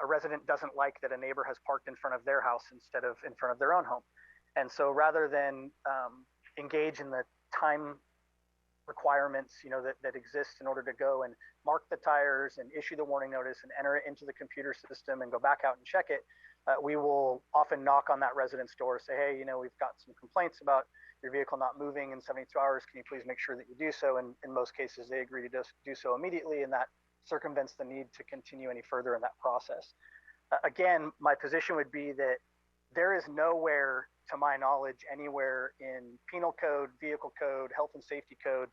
a resident doesn't like that a neighbor has parked in front of their house instead of in front of their own home. And so rather than engage in the time requirements, that exist in order to go and mark the tires and issue the warning notice and enter it into the computer system and go back out and check it, we will often knock on that resident's door, say, hey, we've got some complaints about your vehicle not moving in 72 hours. Can you please make sure that you do so? And in most cases, they agree to do so immediately, and that circumvents the need to continue any further in that process. Again, my position would be that there is nowhere, to my knowledge, anywhere in penal code, vehicle code, health and safety code,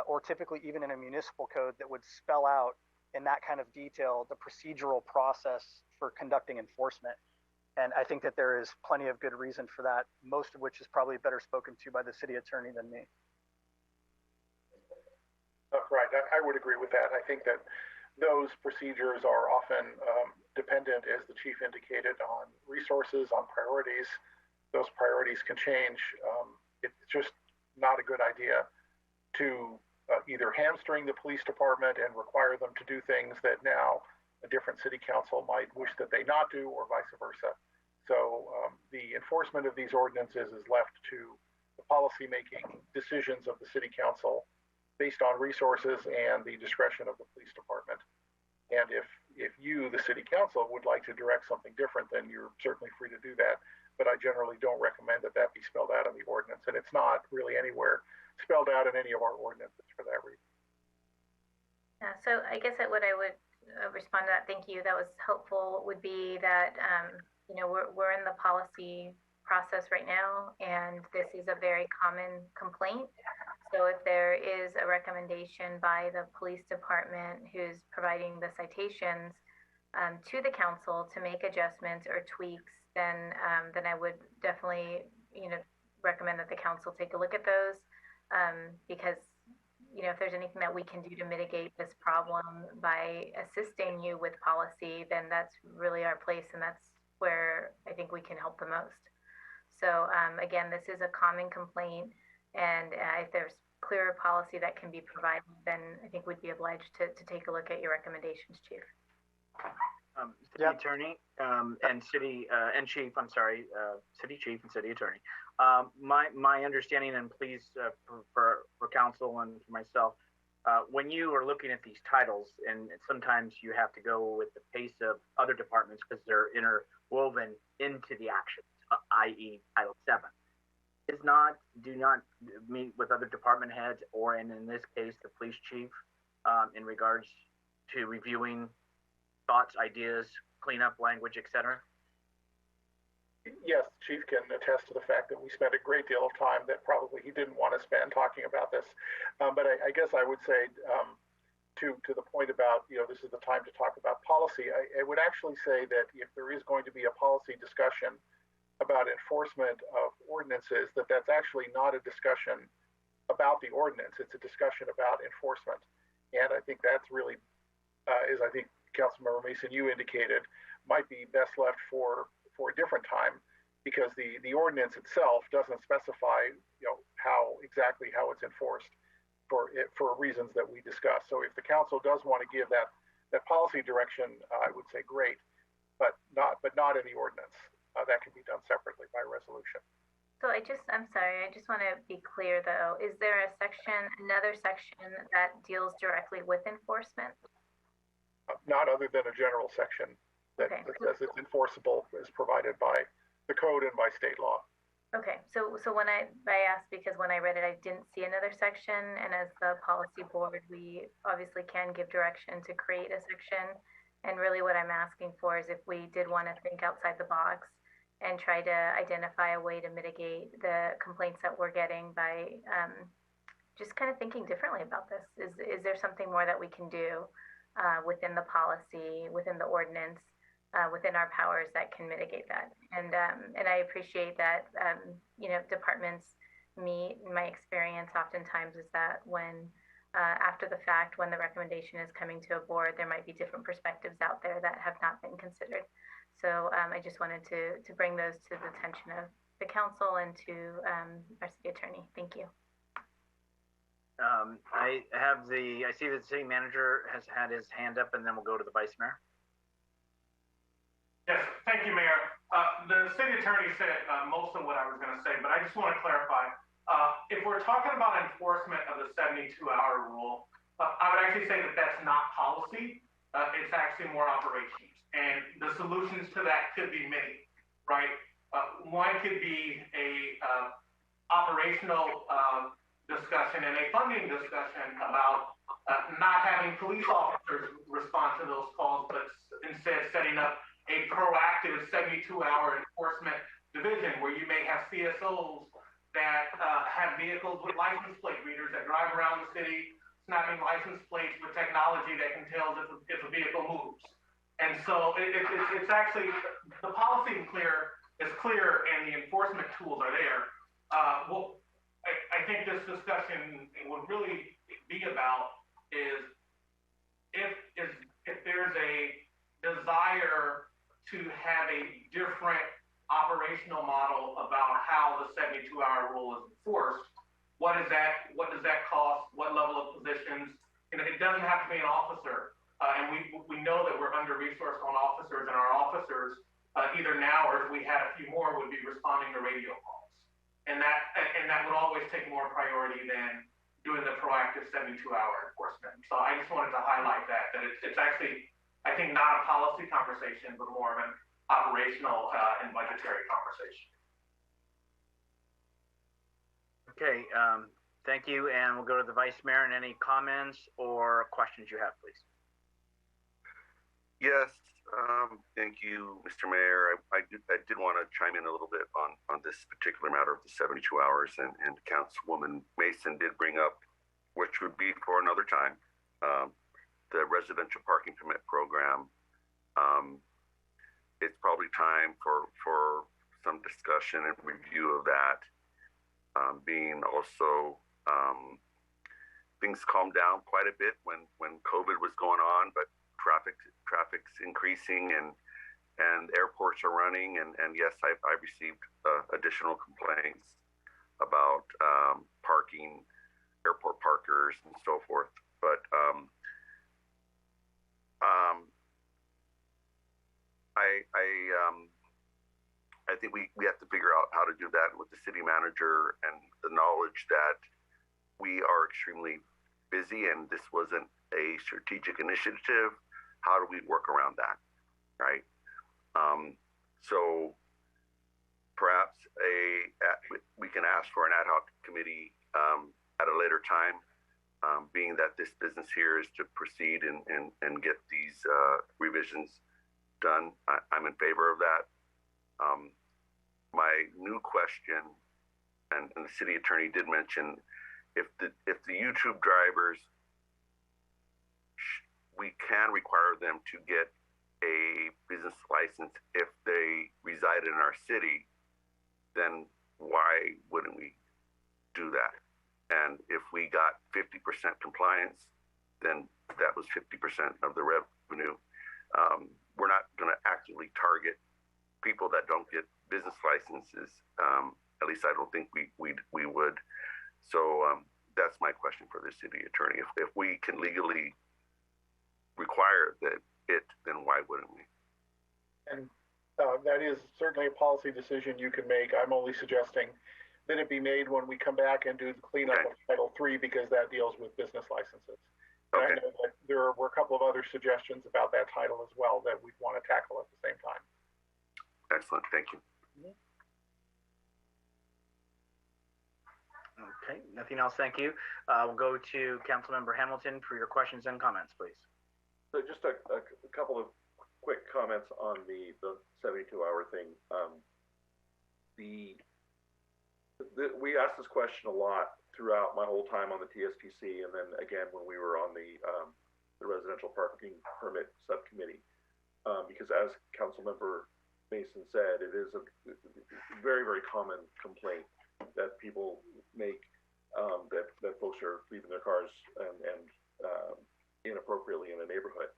or typically even in a municipal code that would spell out in that kind of detail the procedural process for conducting enforcement. And I think that there is plenty of good reason for that, most of which is probably better spoken to by the city attorney than me. Right, I would agree with that. I think that those procedures are often dependent, as the chief indicated, on resources, on priorities. Those priorities can change. It's just not a good idea to either hamstring the police department and require them to do things that now a different city council might wish that they not do, or vice versa. So the enforcement of these ordinances is left to the policy-making decisions of the city council based on resources and the discretion of the police department. And if you, the city council, would like to direct something different, then you're certainly free to do that. But I generally don't recommend that be spelled out in the ordinance. And it's not really anywhere spelled out in any of our ordinances for that reason. Yeah, so I guess what I would respond to that, thank you, that was helpful, would be that, we're in the policy process right now, and this is a very common complaint. So if there is a recommendation by the police department who's providing the citations to the council to make adjustments or tweaks, then I would definitely, recommend that the council take a look at those, because, if there's anything that we can do to mitigate this problem by assisting you with policy, then that's really our place, and that's where I think we can help the most. So again, this is a common complaint, and if there's clearer policy that can be provided, then I think we'd be obliged to take a look at your recommendations, Chief. City Attorney and City and Chief, City Chief and City Attorney. My understanding, and please for council and for myself, when you are looking at these titles, and sometimes you have to go with the pace of other departments because they're interwoven into the actions i.e. Title 7. Do not meet with other department heads or, in this case, the police chief in regards to reviewing thoughts, ideas, cleanup language, etc. Yes, the chief can attest to the fact that we spent a great deal of time that probably he didn't want to spend talking about this. But I guess I would say to the point about, this is the time to talk about policy, I would actually say that if there is going to be a policy discussion about enforcement of ordinances, that's actually not a discussion about the ordinance. It's a discussion about enforcement. And I think that's really, as I think Councilmember Mason, you indicated, might be best left for a different time, because the ordinance itself doesn't specify, exactly how it's enforced for reasons that we discussed. So if the council does want to give that policy direction, I would say great, but not in the ordinance. That can be done separately by resolution. So I'm sorry, I just want to be clear though. Is there another section that deals directly with enforcement? Not other than a general section that says it's enforceable as provided by the code and by state law. Okay, so when I asked because when I read it, I didn't see another section, and as the policy board, we obviously can give direction to create a section. And really what I'm asking for is if we did want to think outside the box and try to identify a way to mitigate the complaints that we're getting by just kind of thinking differently about this. Is there something more that we can do within the policy, within the ordinance, within our powers that can mitigate that? And I appreciate that, departments meet. My experience oftentimes is that when after the fact, when the recommendation is coming to a board, there might be different perspectives out there that have not been considered. So I just wanted to bring those to the attention of the council and to our city attorney. Thank you. I see that the city manager has had his hand up, and then we'll go to the vice mayor. Yes, thank you, Mayor. The city attorney said most of what I was going to say, but I just want to clarify. If we're talking about enforcement of the 72-hour rule, I would actually say that that's not policy. It's actually more operations. And the solutions to that could be many, right? One could be a operational discussion and a funding discussion about not having police officers respond to those calls, but instead setting up a proactive 72-hour enforcement division where you may have CSOs that have vehicles with license plate readers that drive around the city, snapping license plates with technology that can tell if a vehicle moves. And so it's actually, the policy is clear and the enforcement tools are there. I think this discussion would really be about is if there's a desire to have a different operational model about how the 72-hour rule is enforced, what does that cost? What level of positions? It doesn't have to be an officer. And we know that we're under-resourced on officers, and our officers, either now or if we had a few more, would be responding to radio calls. And that would always take more priority than doing the proactive 72-hour enforcement. So I just wanted to highlight that it's actually, I think, not a policy conversation, but more of an operational and budgetary conversation. Okay, thank you. And we'll go to the vice mayor and any comments or questions you have, please. Yes, thank you, Mr. Mayor. I did want to chime in a little bit on this particular matter of the 72 hours, and Councilwoman Mason did bring up, which would be for another time, the residential parking permit program. It's probably time for some discussion and review of that, being also things calmed down quite a bit when COVID was going on, but traffic's increasing and airports are running, and yes, I've received additional complaints about parking, airport parkers, and so forth. But I think we have to figure out how to do that with the city manager and the knowledge that we are extremely busy and this wasn't a strategic initiative. How do we work around that, right? So perhaps we can ask for an ad hoc committee at a later time, being that this business here is to proceed and get these revisions done. I'm in favor of that. My new question, and the city attorney did mention, if the YouTube drivers, we can require them to get a business license if they reside in our city, then why wouldn't we do that? And if we got 50% compliance, then that was 50% of the revenue. We're not going to actively target people that don't get business licenses. At least I don't think we would. So that's my question for the city attorney. If we can legally require that, then why wouldn't we? And that is certainly a policy decision you can make. I'm only suggesting that it be made when we come back and do the cleanup of Title III, because that deals with business licenses. And I know that there were a couple of other suggestions about that title as well that we'd want to tackle at the same time. Excellent, thank you. Okay, nothing else, thank you. We'll go to Councilmember Hamilton for your questions and comments, please. So just a couple of quick comments on the 72-hour thing. We asked this question a lot throughout my whole time on the TSPC, and then again when we were on the residential parking permit subcommittee, because as Councilmember Mason said, it is a very, very common complaint that people make, that folks are leaving their cars and inappropriately in a neighborhood.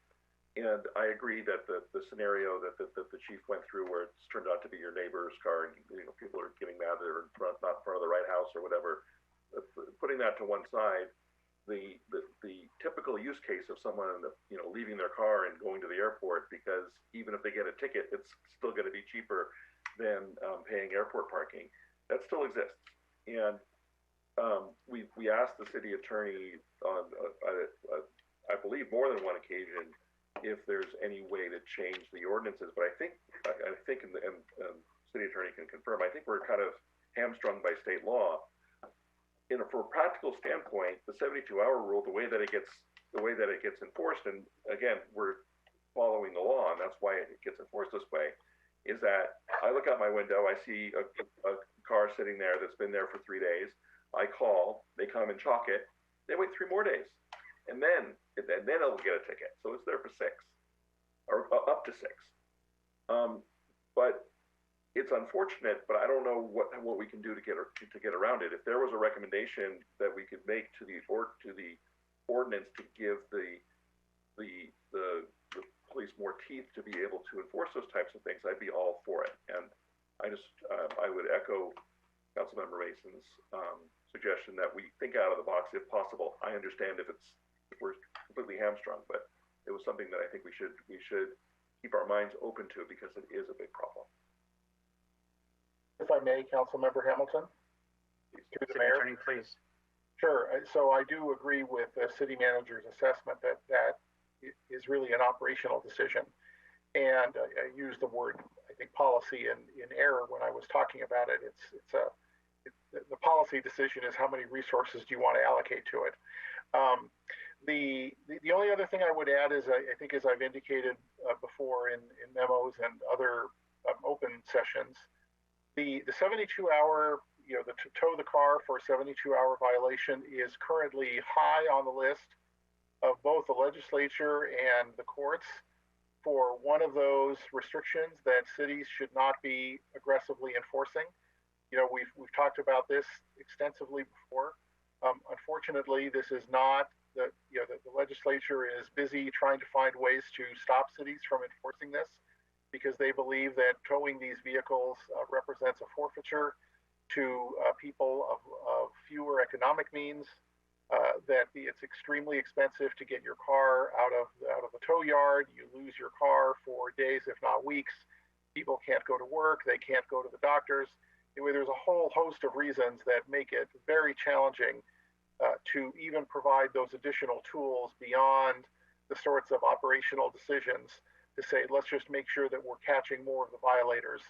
And I agree that the scenario that the chief went through, where it's turned out to be your neighbor's car, and people are getting mad that they're not in front of the right house or whatever. Putting that to one side, the typical use case of someone leaving their car and going to the airport, because even if they get a ticket, it's still going to be cheaper than paying airport parking. That still exists, and we asked the city attorney on I believe more than one occasion if there's any way to change the ordinances, but I think and city attorney can confirm, I think we're kind of hamstrung by state law. For a practical standpoint, the 72-hour rule, the way that it gets enforced, and again, we're following the law, and that's why it gets enforced this way, is that I look out my window, I see a car sitting there that's been there for 3 days. I call, they come and chalk it. They wait 3 more days, and then it'll get a ticket. So it's there for 6, or up to 6. But it's unfortunate, but I don't know what we can do to get around it. If there was a recommendation that we could make to the ordinance to give the police more teeth to be able to enforce those types of things, I'd be all for it. And I would echo Councilmember Mason's suggestion that we think out of the box if possible. I understand if we're completely hamstrung, but it was something that I think we should keep our minds open to, because it is a big problem. If I may, Councilmember Hamilton, through the mayor. Attorney, please. Sure. So I do agree with the city manager's assessment that is really an operational decision. And I used the word, I think, policy in error when I was talking about it. The policy decision is how many resources do you want to allocate to it. The only other thing I would add is I think, as I've indicated before in memos and other open sessions, the 72-hour, to tow the car for a 72-hour violation is currently high on the list of both the legislature and the courts for one of those restrictions that cities should not be aggressively enforcing. We've talked about this extensively before. Unfortunately, this is not the legislature is busy trying to find ways to stop cities from enforcing this, because they believe that towing these vehicles represents a forfeiture to people of fewer economic means, that it's extremely expensive to get your car out of the tow yard. You lose your car for days, if not weeks. People can't go to work. They can't go to the doctors. Anyway, there's a whole host of reasons that make it very challenging to even provide those additional tools beyond the sorts of operational decisions to say, let's just make sure that we're catching more of the violators.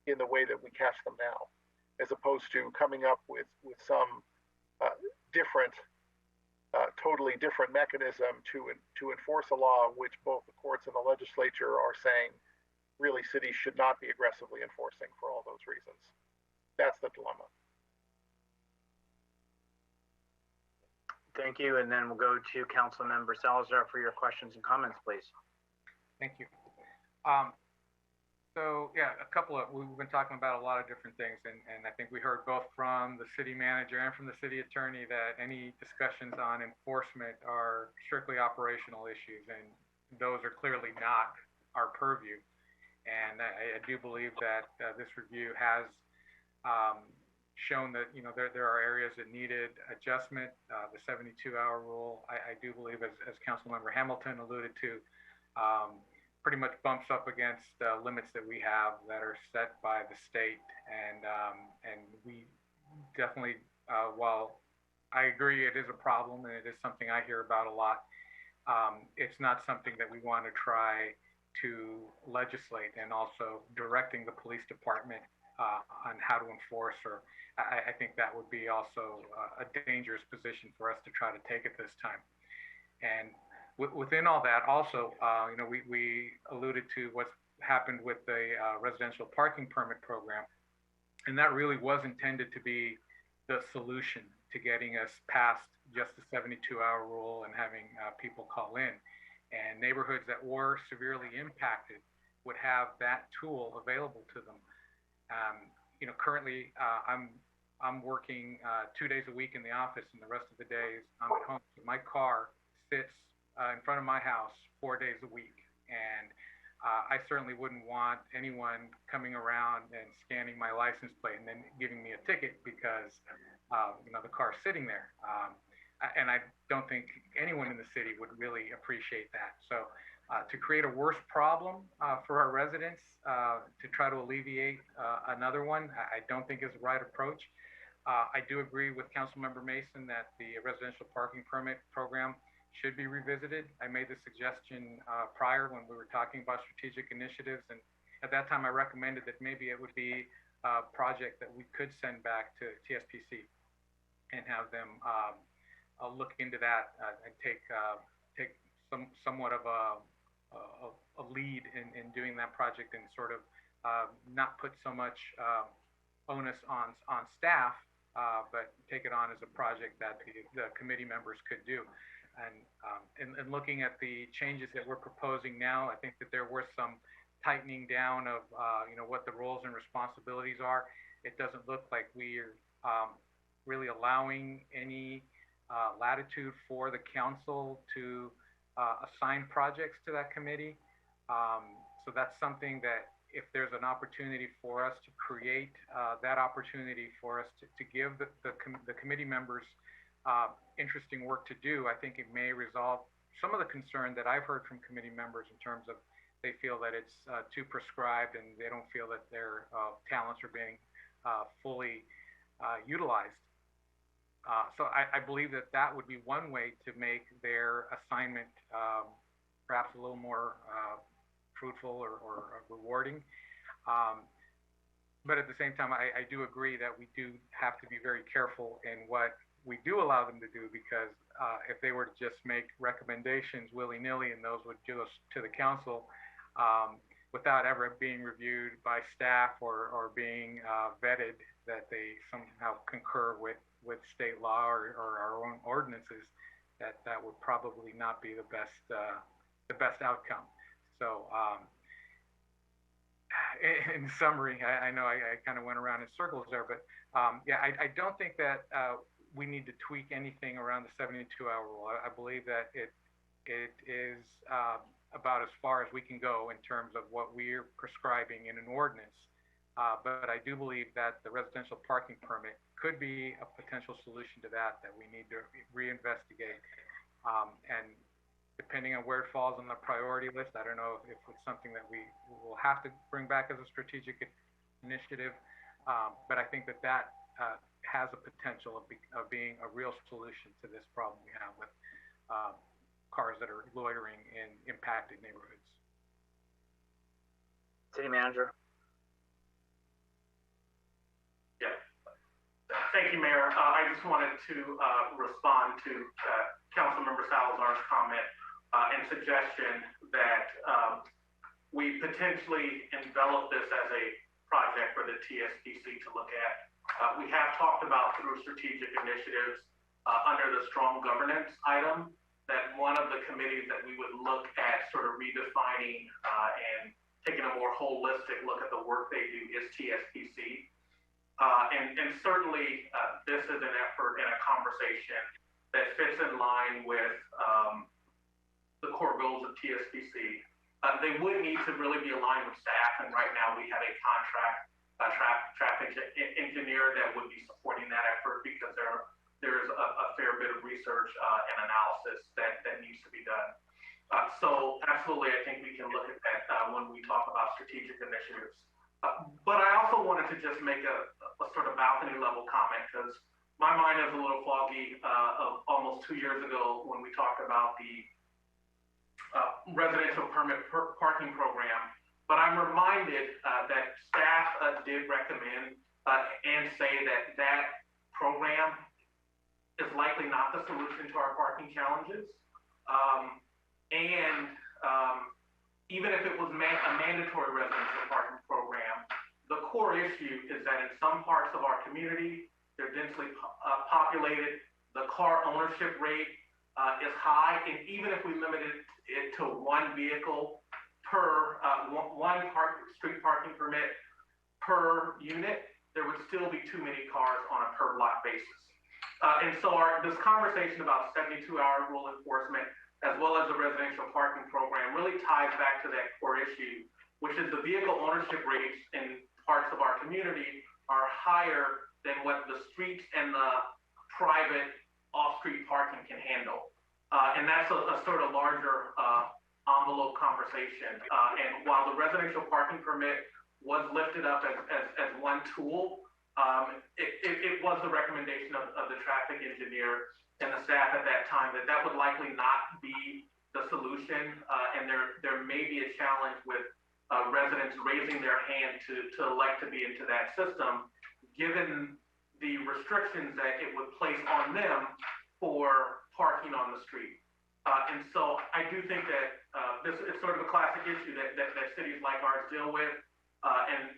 in the way that we catch them now, as opposed to coming up with some different, totally different mechanism to enforce a law which both the courts and the legislature are saying really cities should not be aggressively enforcing for all those reasons. That's the dilemma. Thank you, and then we'll go to Councilmember Salazar for your questions and comments, please. Thank you. So yeah, we've been talking about a lot of different things, and I think we heard both from the city manager and from the city attorney that any discussions on enforcement are strictly operational issues, and those are clearly not our purview. And I do believe that this review has shown that there are areas that needed adjustment. The 72-hour rule, I do believe, as Councilmember Hamilton alluded to, pretty much bumps up against limits that we have that are set by the state, and we definitely, while I agree it is a problem and it is something I hear about a lot, it's not something that we want to try to legislate, and also directing the police department on how to enforce, or I think that would be also a dangerous position for us to try to take at this time. And within all that, also, we alluded to what's happened with the residential parking permit program, and that really was intended to be the solution to getting us past just the 72-hour rule and having people call in. And neighborhoods that were severely impacted would have that tool available to them. Currently, I'm working 2 days a week in the office, and the rest of the days I'm at home. So my car sits in front of my house 4 days a week, and I certainly wouldn't want anyone coming around and scanning my license plate and then giving me a ticket because the car's sitting there. And I don't think anyone in the city would really appreciate that. So to create a worse problem for our residents, to try to alleviate another one, I don't think is the right approach. I do agree with Councilmember Mason that the residential parking permit program should be revisited. I made the suggestion prior when we were talking about strategic initiatives, and at that time I recommended that maybe it would be a project that we could send back to TSPC and have them look into that and take somewhat of a lead in doing that project, and sort of not put so much onus on staff, but take it on as a project that the committee members could do. And looking at the changes that we're proposing now, I think that there was some tightening down of what the roles and responsibilities are. It doesn't look like we're really allowing any latitude for the council to assign projects to that committee. So that's something that, if there's an opportunity for us to create that opportunity for us to give the committee members interesting work to do, I think it may resolve some of the concern that I've heard from committee members in terms of they feel that it's too prescribed and they don't feel that their talents are being fully utilized. So I believe that that would be one way to make their assignment perhaps a little more fruitful or rewarding. But at the same time, I do agree that we do have to be very careful in what we do allow them to do, because if they were to just make recommendations willy-nilly and those would go to the council without ever being reviewed by staff or being vetted, that they somehow concur with state law or our own ordinances, that would probably not be the best outcome. So in summary, I know I kind of went around in circles there, but yeah, I don't think that we need to tweak anything around the 72-hour rule. I believe that it is about as far as we can go in terms of what we're prescribing in an ordinance. But I do believe that the residential parking permit could be a potential solution to that we need to reinvestigate. And depending on where it falls on the priority list, I don't know if it's something that we will have to bring back as a strategic initiative. But I think that has a potential of being a real solution to this problem we have with cars that are loitering in impacted neighborhoods. City Manager. Thank you, Mayor. I just wanted to respond to Councilmember Salazar's comment and suggestion that we potentially envelop this as a project for the TSPC to look at. We have talked about through strategic initiatives under the strong governance item that one of the committees that we would look at sort of redefining and taking a more holistic look at the work they do is TSPC. And certainly this is an effort and a conversation that fits in line with the core goals of TSPC. They would need to really be aligned with staff, and right now we have a traffic engineer that would be supporting that effort because there's a fair bit of research and analysis that needs to be done. So absolutely, I think we can look at that when we talk about strategic initiatives. But I also wanted to just make a sort of balcony level comment because my mind is a little foggy of almost 2 years ago when we talked about the residential permit parking program. But I'm reminded that staff did recommend and say that that program is likely not the solution to our parking challenges. Even if it was a mandatory residential parking program, the core issue is that in some parts of our community, they're densely populated, the car ownership rate is high, and even if we limited it to one vehicle per one street parking permit per unit, there would still be too many cars on a per block basis. And so this conversation about 72-hour rule enforcement, as well as the residential parking program, really ties back to that core issue, which is the vehicle ownership rates in parts of our community are higher than what the streets and the private off-street parking can handle. And that's a sort of larger envelope conversation. And while the residential parking permit was lifted up as one tool, it was the recommendation of the traffic engineer and the staff at that time that would likely not be the solution. And there may be a challenge with residents raising their hand to elect to be into that system, given the restrictions that it would place on them for parking on the street. And so I do think that this is sort of a classic issue that cities like ours deal with. And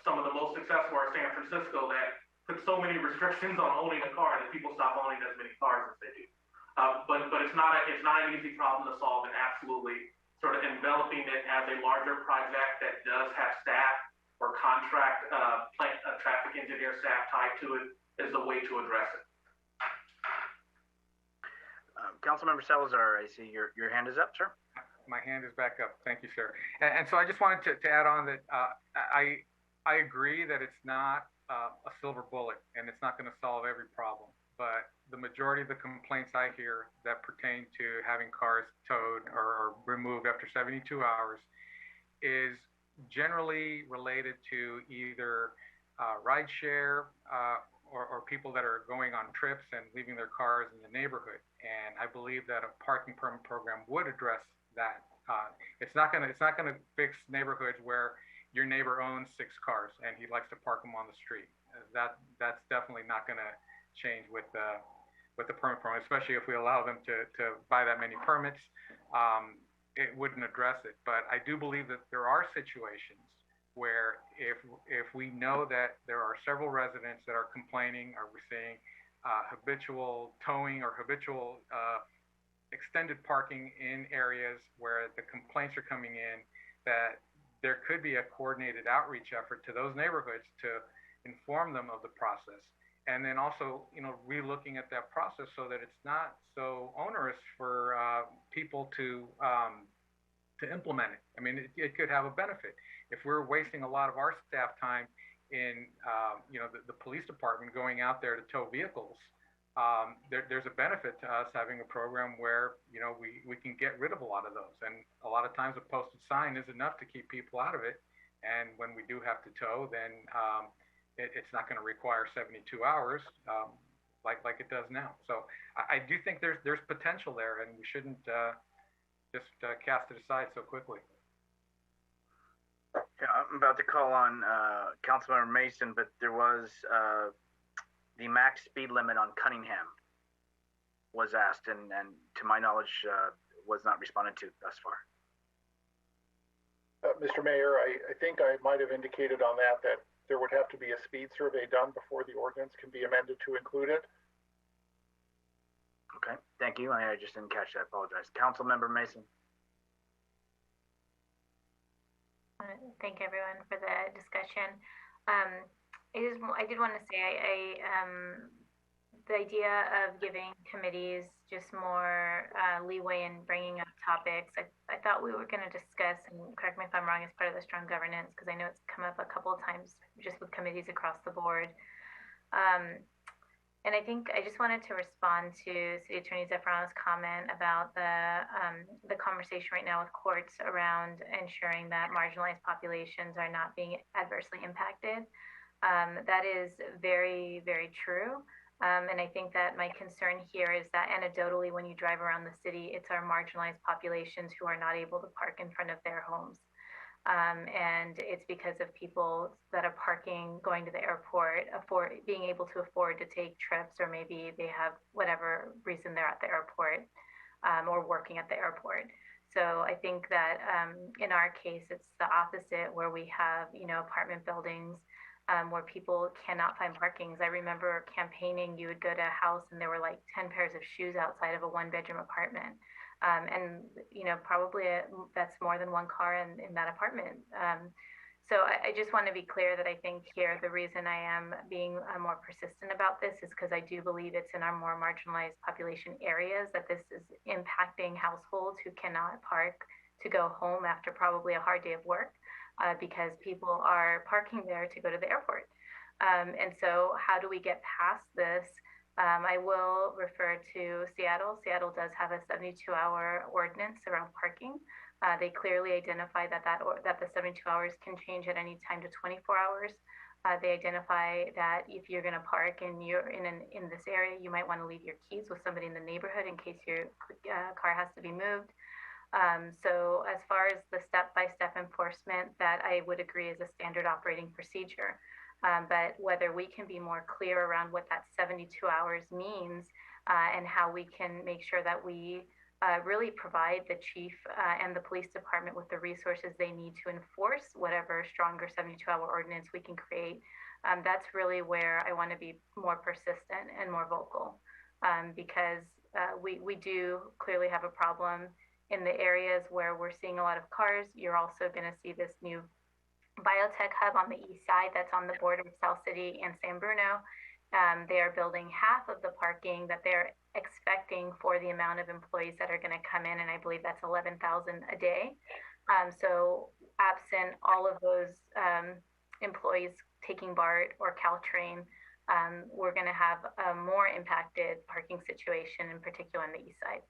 some of the most successful are San Francisco that put so many restrictions on owning a car that people stop owning as many cars as they do. But it's not an easy problem to solve, and absolutely sort of enveloping it as a larger project that does have staff or contract traffic engineer staff tied to it is the way to address it. Councilmember Salazar, I see your hand is up, sir. My hand is back up. Thank you, sir. And so I just wanted to add on that I agree that it's not a silver bullet and it's not going to solve every problem. But the majority of the complaints I hear that pertain to having cars towed or removed after 72 hours is generally related to either rideshare or people that are going on trips and leaving their cars in the neighborhood. And I believe that a parking permit program would address that. It's not gonna fix neighborhoods where your neighbor owns 6 cars and he likes to park them on the street. That's definitely not gonna change with the permit program, especially if we allow them to buy that many permits. It wouldn't address it. But I do believe that there are situations where if we know that there are several residents that are complaining, or we're seeing habitual towing or habitual extended parking in areas where the complaints are coming in, that there could be a coordinated outreach effort to those neighborhoods to inform them of the process. And then also, relooking at that process so that it's not so onerous for people to implement it. I mean, it could have a benefit. If we're wasting a lot of our staff time in, the police department going out there to tow vehicles, there's a benefit to us having a program where, we can get rid of a lot of those. And a lot of times a posted sign is enough to keep people out of it. And when we do have to tow, then it's not going to require 72 hours like it does now. So I do think there's potential there, and we shouldn't just cast it aside so quickly. Yeah, I'm about to call on Councilmember Mason, but there was the max speed limit on Cunningham was asked, and to my knowledge, was not responded to thus far. Mr. Mayor, I think I might have indicated on that there would have to be a speed survey done before the ordinance can be amended to include it. Okay, thank you. I just didn't catch that. I apologize. Councilmember Mason. Thank everyone for the discussion. I did want to say the idea of giving committees just more leeway in bringing up topics. I thought we were going to discuss, and correct me if I'm wrong, as part of the strong governance, because I know it's come up a couple of times just with committees across the board. And I think I just wanted to respond to City Attorney Zeffirano's comment about the conversation right now with courts around ensuring that marginalized populations are not being adversely impacted. That is very, very true. And I think that my concern here is that anecdotally, when you drive around the city, it's our marginalized populations who are not able to park in front of their homes. And it's because of people that are parking, going to the airport, being able to afford to take trips, or maybe they have whatever reason they're at the airport, or working at the airport. So I think that in our case, it's the opposite, where we have, apartment buildings where people cannot find parkings. I remember campaigning, you would go to a house and there were like 10 pairs of shoes outside of a 1-bedroom apartment. And, probably that's more than one car in that apartment. So I just want to be clear that I think here the reason I am being more persistent about this is because I do believe it's in our more marginalized population areas that this is impacting households who cannot park to go home after probably a hard day of work because people are parking there to go to the airport. And so how do we get past this? I will refer to Seattle. Seattle does have a 72-hour ordinance around parking. They clearly identify that the 72 hours can change at any time to 24 hours. They identify that if you're going to park and you're in this area, you might want to leave your keys with somebody in the neighborhood in case your car has to be moved. So as far as the step-by-step enforcement, that I would agree is a standard operating procedure. But whether we can be more clear around what that 72 hours means and how we can make sure that we really provide the chief and the police department with the resources they need to enforce whatever stronger 72-hour ordinance we can create, that's really where I want to be more persistent and more vocal because we do clearly have a problem in the areas where we're seeing a lot of cars. You're also going to see this new biotech hub on the east side that's on the border of South City and San Bruno. They are building half of the parking that they're expecting for the amount of employees that are going to come in, and I believe that's 11,000 a day. So absent all of those employees taking BART or Caltrain, we're going to have a more impacted parking situation, in particular on the east side.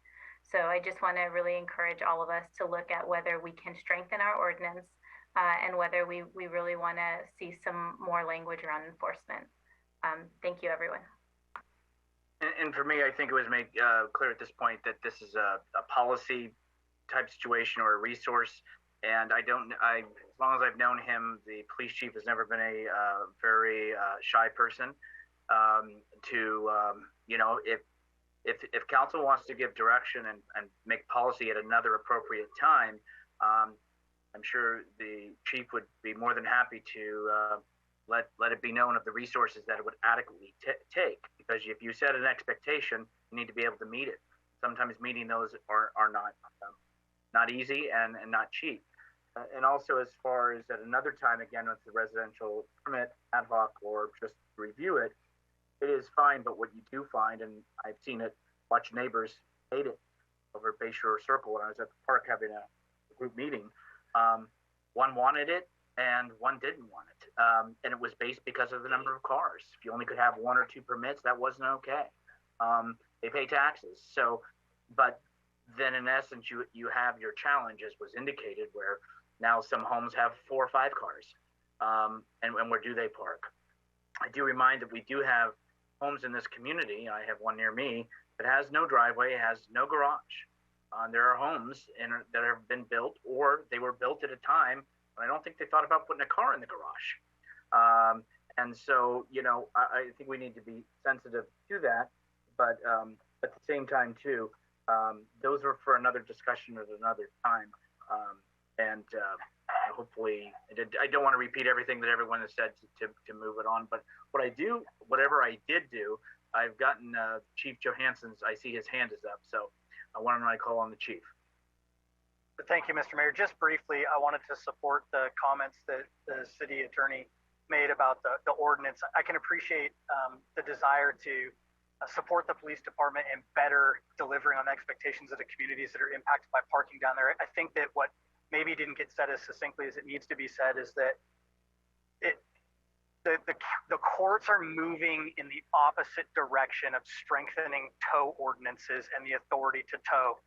So I just want to really encourage all of us to look at whether we can strengthen our ordinance and whether we really want to see some more language around enforcement. Thank you, everyone. And for me, I think it was made clear at this point that this is a policy type situation or a resource. And as long as I've known him, the police chief has never been a very shy person. If council wants to give direction and make policy at another appropriate time, I'm sure the chief would be more than happy to let it be known of the resources that it would adequately take. Because if you set an expectation, you need to be able to meet it. Sometimes meeting those are not easy and not cheap. And also, as far as at another time, again, with the residential permit ad hoc or just review it, it is fine. But what you do find, and I've seen it, watch neighbors hate it over at Bayshore Circle when I was at the park having a group meeting. One wanted it and one didn't want it. And it was based because of the number of cars. If you only could have 1 or 2 permits, that wasn't okay. They pay taxes. So, but then in essence, you have your challenge, as was indicated, where now some homes have 4 or 5 cars. And where do they park? I do remind that we do have homes in this community. I have one near me that has no driveway, has no garage. There are homes that have been built, or they were built at a time when I don't think they thought about putting a car in the garage. And so, I think we need to be sensitive to that, but at the same time too, those are for another discussion at another time. And hopefully, I don't want to repeat everything that everyone has said to move it on. But whatever I did do, I've gotten Chief Johansson's. I see his hand is up, so why don't I call on the chief? Thank you, Mr. Mayor. Just briefly, I wanted to support the comments that the city attorney made about the ordinance. I can appreciate the desire to support the police department and better delivering on the expectations of the communities that are impacted by parking down there. I think that what maybe didn't get said as succinctly as it needs to be said is that the courts are moving in the opposite direction of strengthening tow ordinances and the authority to tow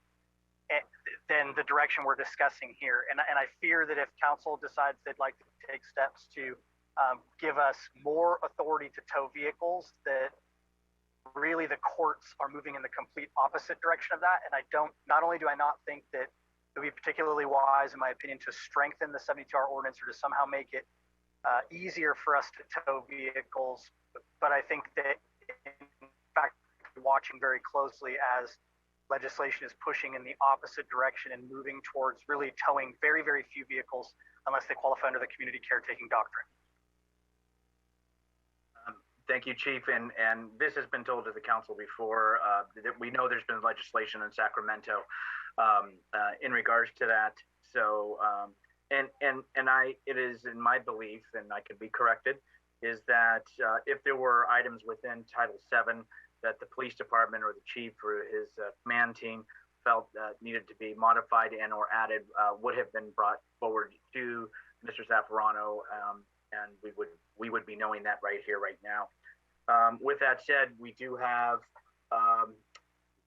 than the direction we're discussing here. And I fear that if council decides they'd like to take steps to give us more authority to tow vehicles, that really the courts are moving in the complete opposite direction of that. And not only do I not think that it would be particularly wise, in my opinion, to strengthen the 72-hour ordinance or to somehow make it easier for us to tow vehicles, but I think that, in fact, watching very closely as legislation is pushing in the opposite direction and moving towards really towing very, very few vehicles unless they qualify under the community caretaking doctrine. Thank you, Chief. And this has been told to the council before. That we know there's been legislation in Sacramento in regards to that. So, it is in my belief, and I could be corrected, is that if there were items within Title VII that the police department or the chief or his command team felt needed to be modified and or added, would have been brought forward to Mr. Zaffarano, and we would be knowing that right here, right now. With that said, we do have,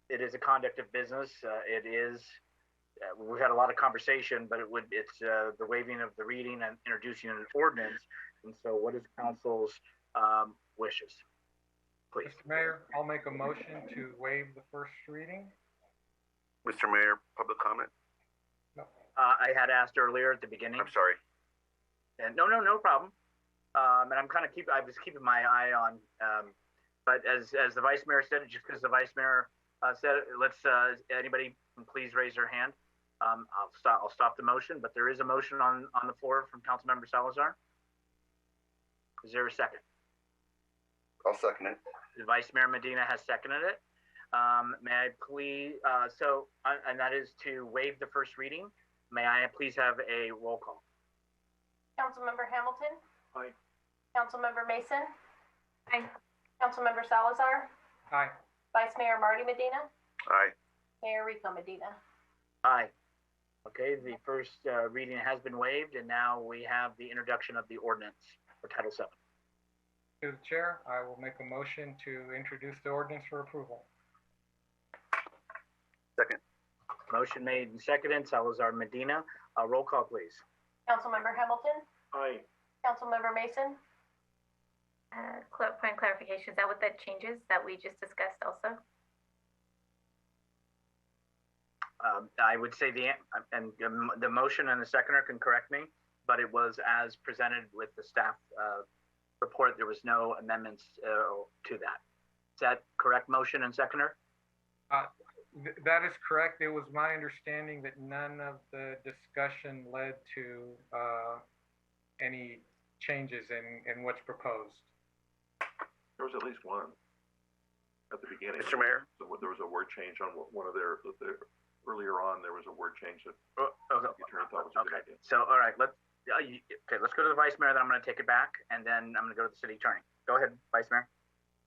it is a conduct of business. It is, we've had a lot of conversation, but it's the waiving of the reading and introducing an ordinance. And so what is council's wishes? Please. Mr. Mayor, I'll make a motion to waive the first reading. Mr. Mayor, public comment? No. I had asked earlier at the beginning. I'm sorry. And no problem. And I'm kind of I was keeping my eye on, but as the vice mayor said, just because the vice mayor said it, let's anybody please raise their hand. I'll stop the motion, but there is a motion on the floor from Councilmember Salazar. Is there a second? I'll second it. The Vice Mayor Medina has seconded it. May I please, and that is to waive the first reading. May I please have a roll call? Councilmember Hamilton? Aye. Councilmember Mason? Aye. Councilmember Salazar? Aye. Vice Mayor Marty Medina? Aye. Mayor Rico Medina? Aye. Okay, the first reading has been waived, and now we have the introduction of the ordinance for Title VII. To the chair, I will make a motion to introduce the ordinance for approval. Second. Motion made and seconded. Salazar Medina. Roll call, please. Councilmember Hamilton? Aye. Councilmember Mason? Point of clarification, is that what that changes that we just discussed also? I would say the motion and the seconder can correct me, but it was as presented with the staff report. There was no amendments to that. Is that correct, motion and seconder? That is correct. It was my understanding that none of the discussion led to any changes in what's proposed. There was at least one at the beginning. Mr. Mayor? So there was a word change on one of their earlier on, there was a word change that the attorney thought was a good idea. So, all right, let's go to the vice mayor, then I'm going to take it back, and then I'm going to go to the city attorney. Go ahead, vice mayor.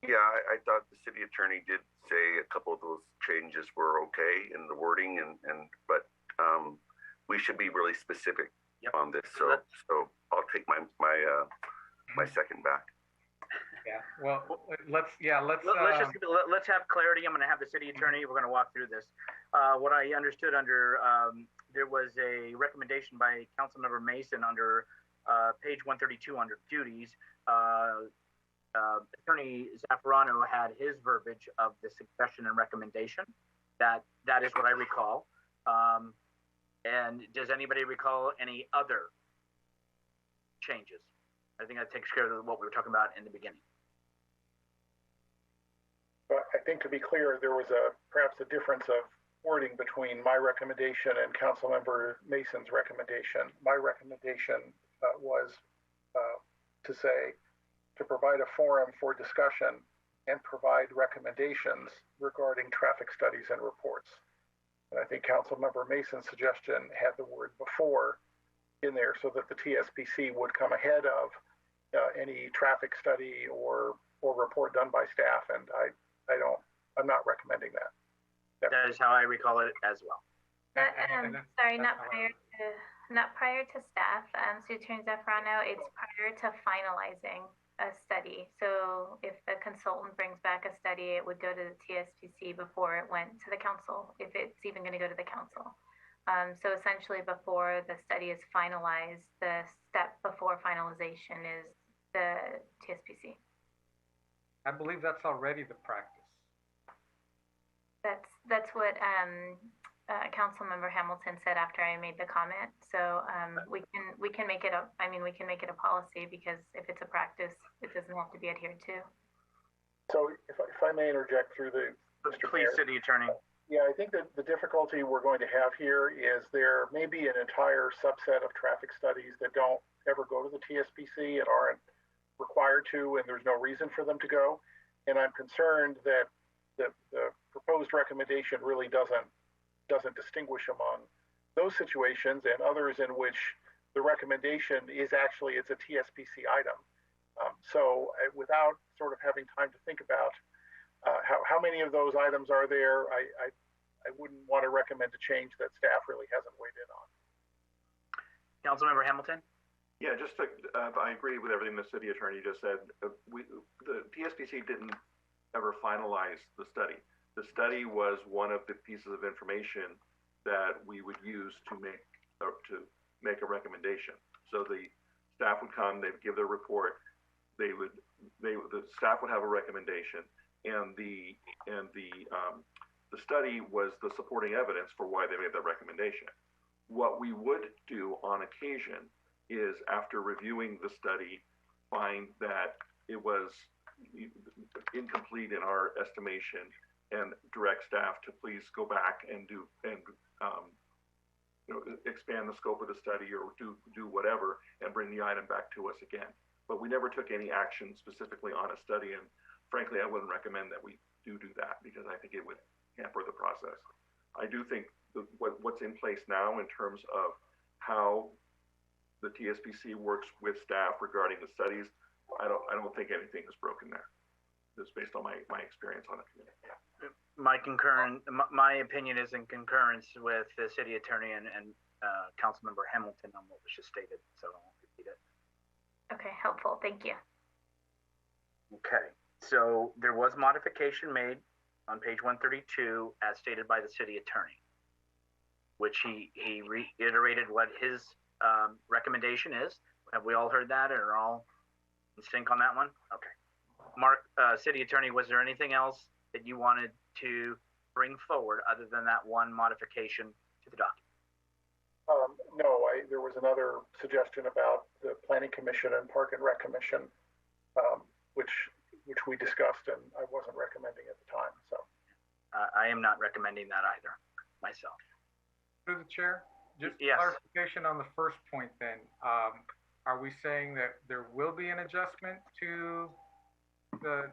Yeah, I thought the city attorney did say a couple of those changes were okay in the wording, but we should be really specific on this. So I'll take my second back. Yeah. Well, let's have clarity. I'm going to have the city attorney. We're going to walk through this. What I understood under there was a recommendation by Councilmember Mason under page 132 under duties. Attorney Zaffarano had his verbiage of the suggestion and recommendation. That is what I recall. And does anybody recall any other changes? I think that takes care of what we were talking about in the beginning. But I think to be clear, there was perhaps a difference of wording between my recommendation and Councilmember Mason's recommendation. My recommendation was to say to provide a forum for discussion and provide recommendations regarding traffic studies and reports. And I think Councilmember Mason's suggestion had the word before in there so that the TSPC would come ahead of any traffic study or report done by staff. And I'm not recommending that. That is how I recall it as well. Not prior to staff, City Attorney Zaffarano, it's prior to finalizing a study. So if the consultant brings back a study, it would go to the TSPC before it went to the council, if it's even going to go to the council. So essentially before the study is finalized, the step before finalization is the TSPC. I believe that's already the practice. That's what Councilmember Hamilton said after I made the comment. So we can make it we can make it a policy, because if it's a practice, it doesn't have to be adhered to. So if I may interject through the Mr. Please, Mayor. City Attorney. Yeah, I think that the difficulty we're going to have here is there may be an entire subset of traffic studies that don't ever go to the TSPC and aren't required to, and there's no reason for them to go. And I'm concerned that the proposed recommendation really doesn't distinguish among those situations and others in which the recommendation is actually, it's a TSPC item. So without sort of having time to think about how many of those items are there, I wouldn't want to recommend a change that staff really hasn't weighed in on. Councilmember Hamilton? Yeah, just to, I agree with everything the city attorney just said. The TSPC didn't ever finalize the study. The study was one of the pieces of information that we would use to make a recommendation. So the staff would come, they'd give their report, the staff would have a recommendation, and the study was the supporting evidence for why they made that recommendation. What we would do on occasion is, after reviewing the study, find that it was incomplete in our estimation, and direct staff to please go back and expand the scope of the study or do whatever and bring the item back to us again. But we never took any action specifically on a study, and frankly, I wouldn't recommend that we do that, because I think it would hamper the process. I do think what's in place now in terms of how the TSPC works with staff regarding the studies, I don't think anything is broken there. Just based on my experience on the committee. My opinion is in concurrence with the city attorney and Councilmember Hamilton on what was just stated, so I won't repeat it. Okay, helpful. Thank you. Okay, so there was modification made on page 132 as stated by the city attorney, which he reiterated what his recommendation is. Have we all heard that, and are all in sync on that one? Okay. Mark, city attorney, was there anything else that you wanted to bring forward other than that one modification to the document? No, there was another suggestion about the Planning Commission and Park and Rec Commission, which we discussed, and I wasn't recommending at the time. So I am not recommending that either myself. Through the chair, just yes. Clarification on the first point then. Are we saying that there will be an adjustment to the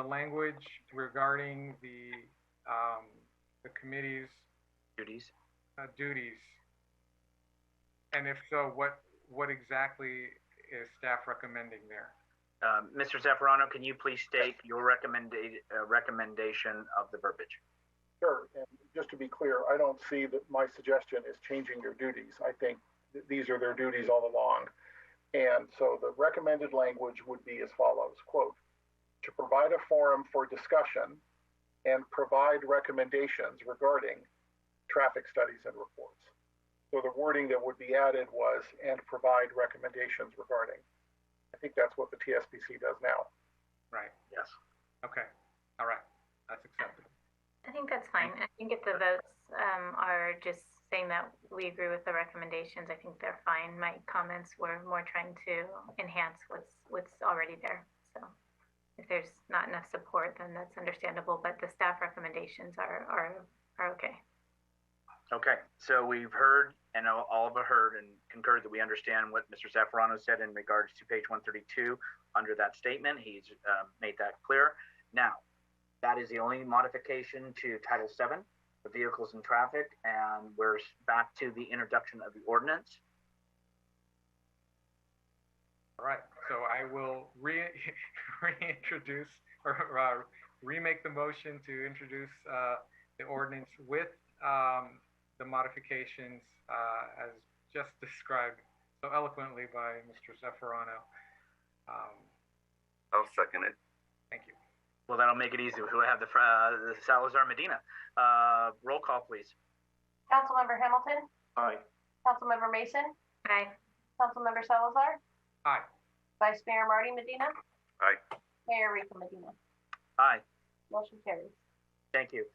language regarding the committee's duties? And if so, what exactly is staff recommending there? Mr. Zaffarano, can you please state your recommendation of the verbiage? Sure, and just to be clear, I don't see that my suggestion is changing their duties. I think these are their duties all along. And so the recommended language would be as follows, quote, to provide a forum for discussion and provide recommendations regarding traffic studies and reports. So the wording that would be added was, and provide recommendations regarding. I think that's what the TSPC does now. Right. Yes. Okay. All right. That's acceptable. I think that's fine. I think if the votes are just saying that we agree with the recommendations. I think they're fine. My comments were more trying to enhance what's already there. So if there's not enough support, then that's understandable, but the staff recommendations are okay. Okay, so we've heard, and all of us heard and concurred that we understand what Mr. Zaffarano said in regards to page 132 under that statement. He's made that clear. Now, that is the only modification to Title VII, the vehicles and traffic, and we're back to the introduction of the ordinance. All right, so I will reintroduce or remake the motion to introduce the ordinance with the modifications as just described so eloquently by Mr. Zaffarano. I'll second it. Thank you. Well, that'll make it easy. We'll have the Salazar Medina. Roll call, please. Councilmember Hamilton? Aye. Councilmember Mason? Aye. Councilmember Salazar? Aye. Vice Mayor Marty Medina? Aye. Mayor Rico Medina? Aye. Motion carries. Thank you.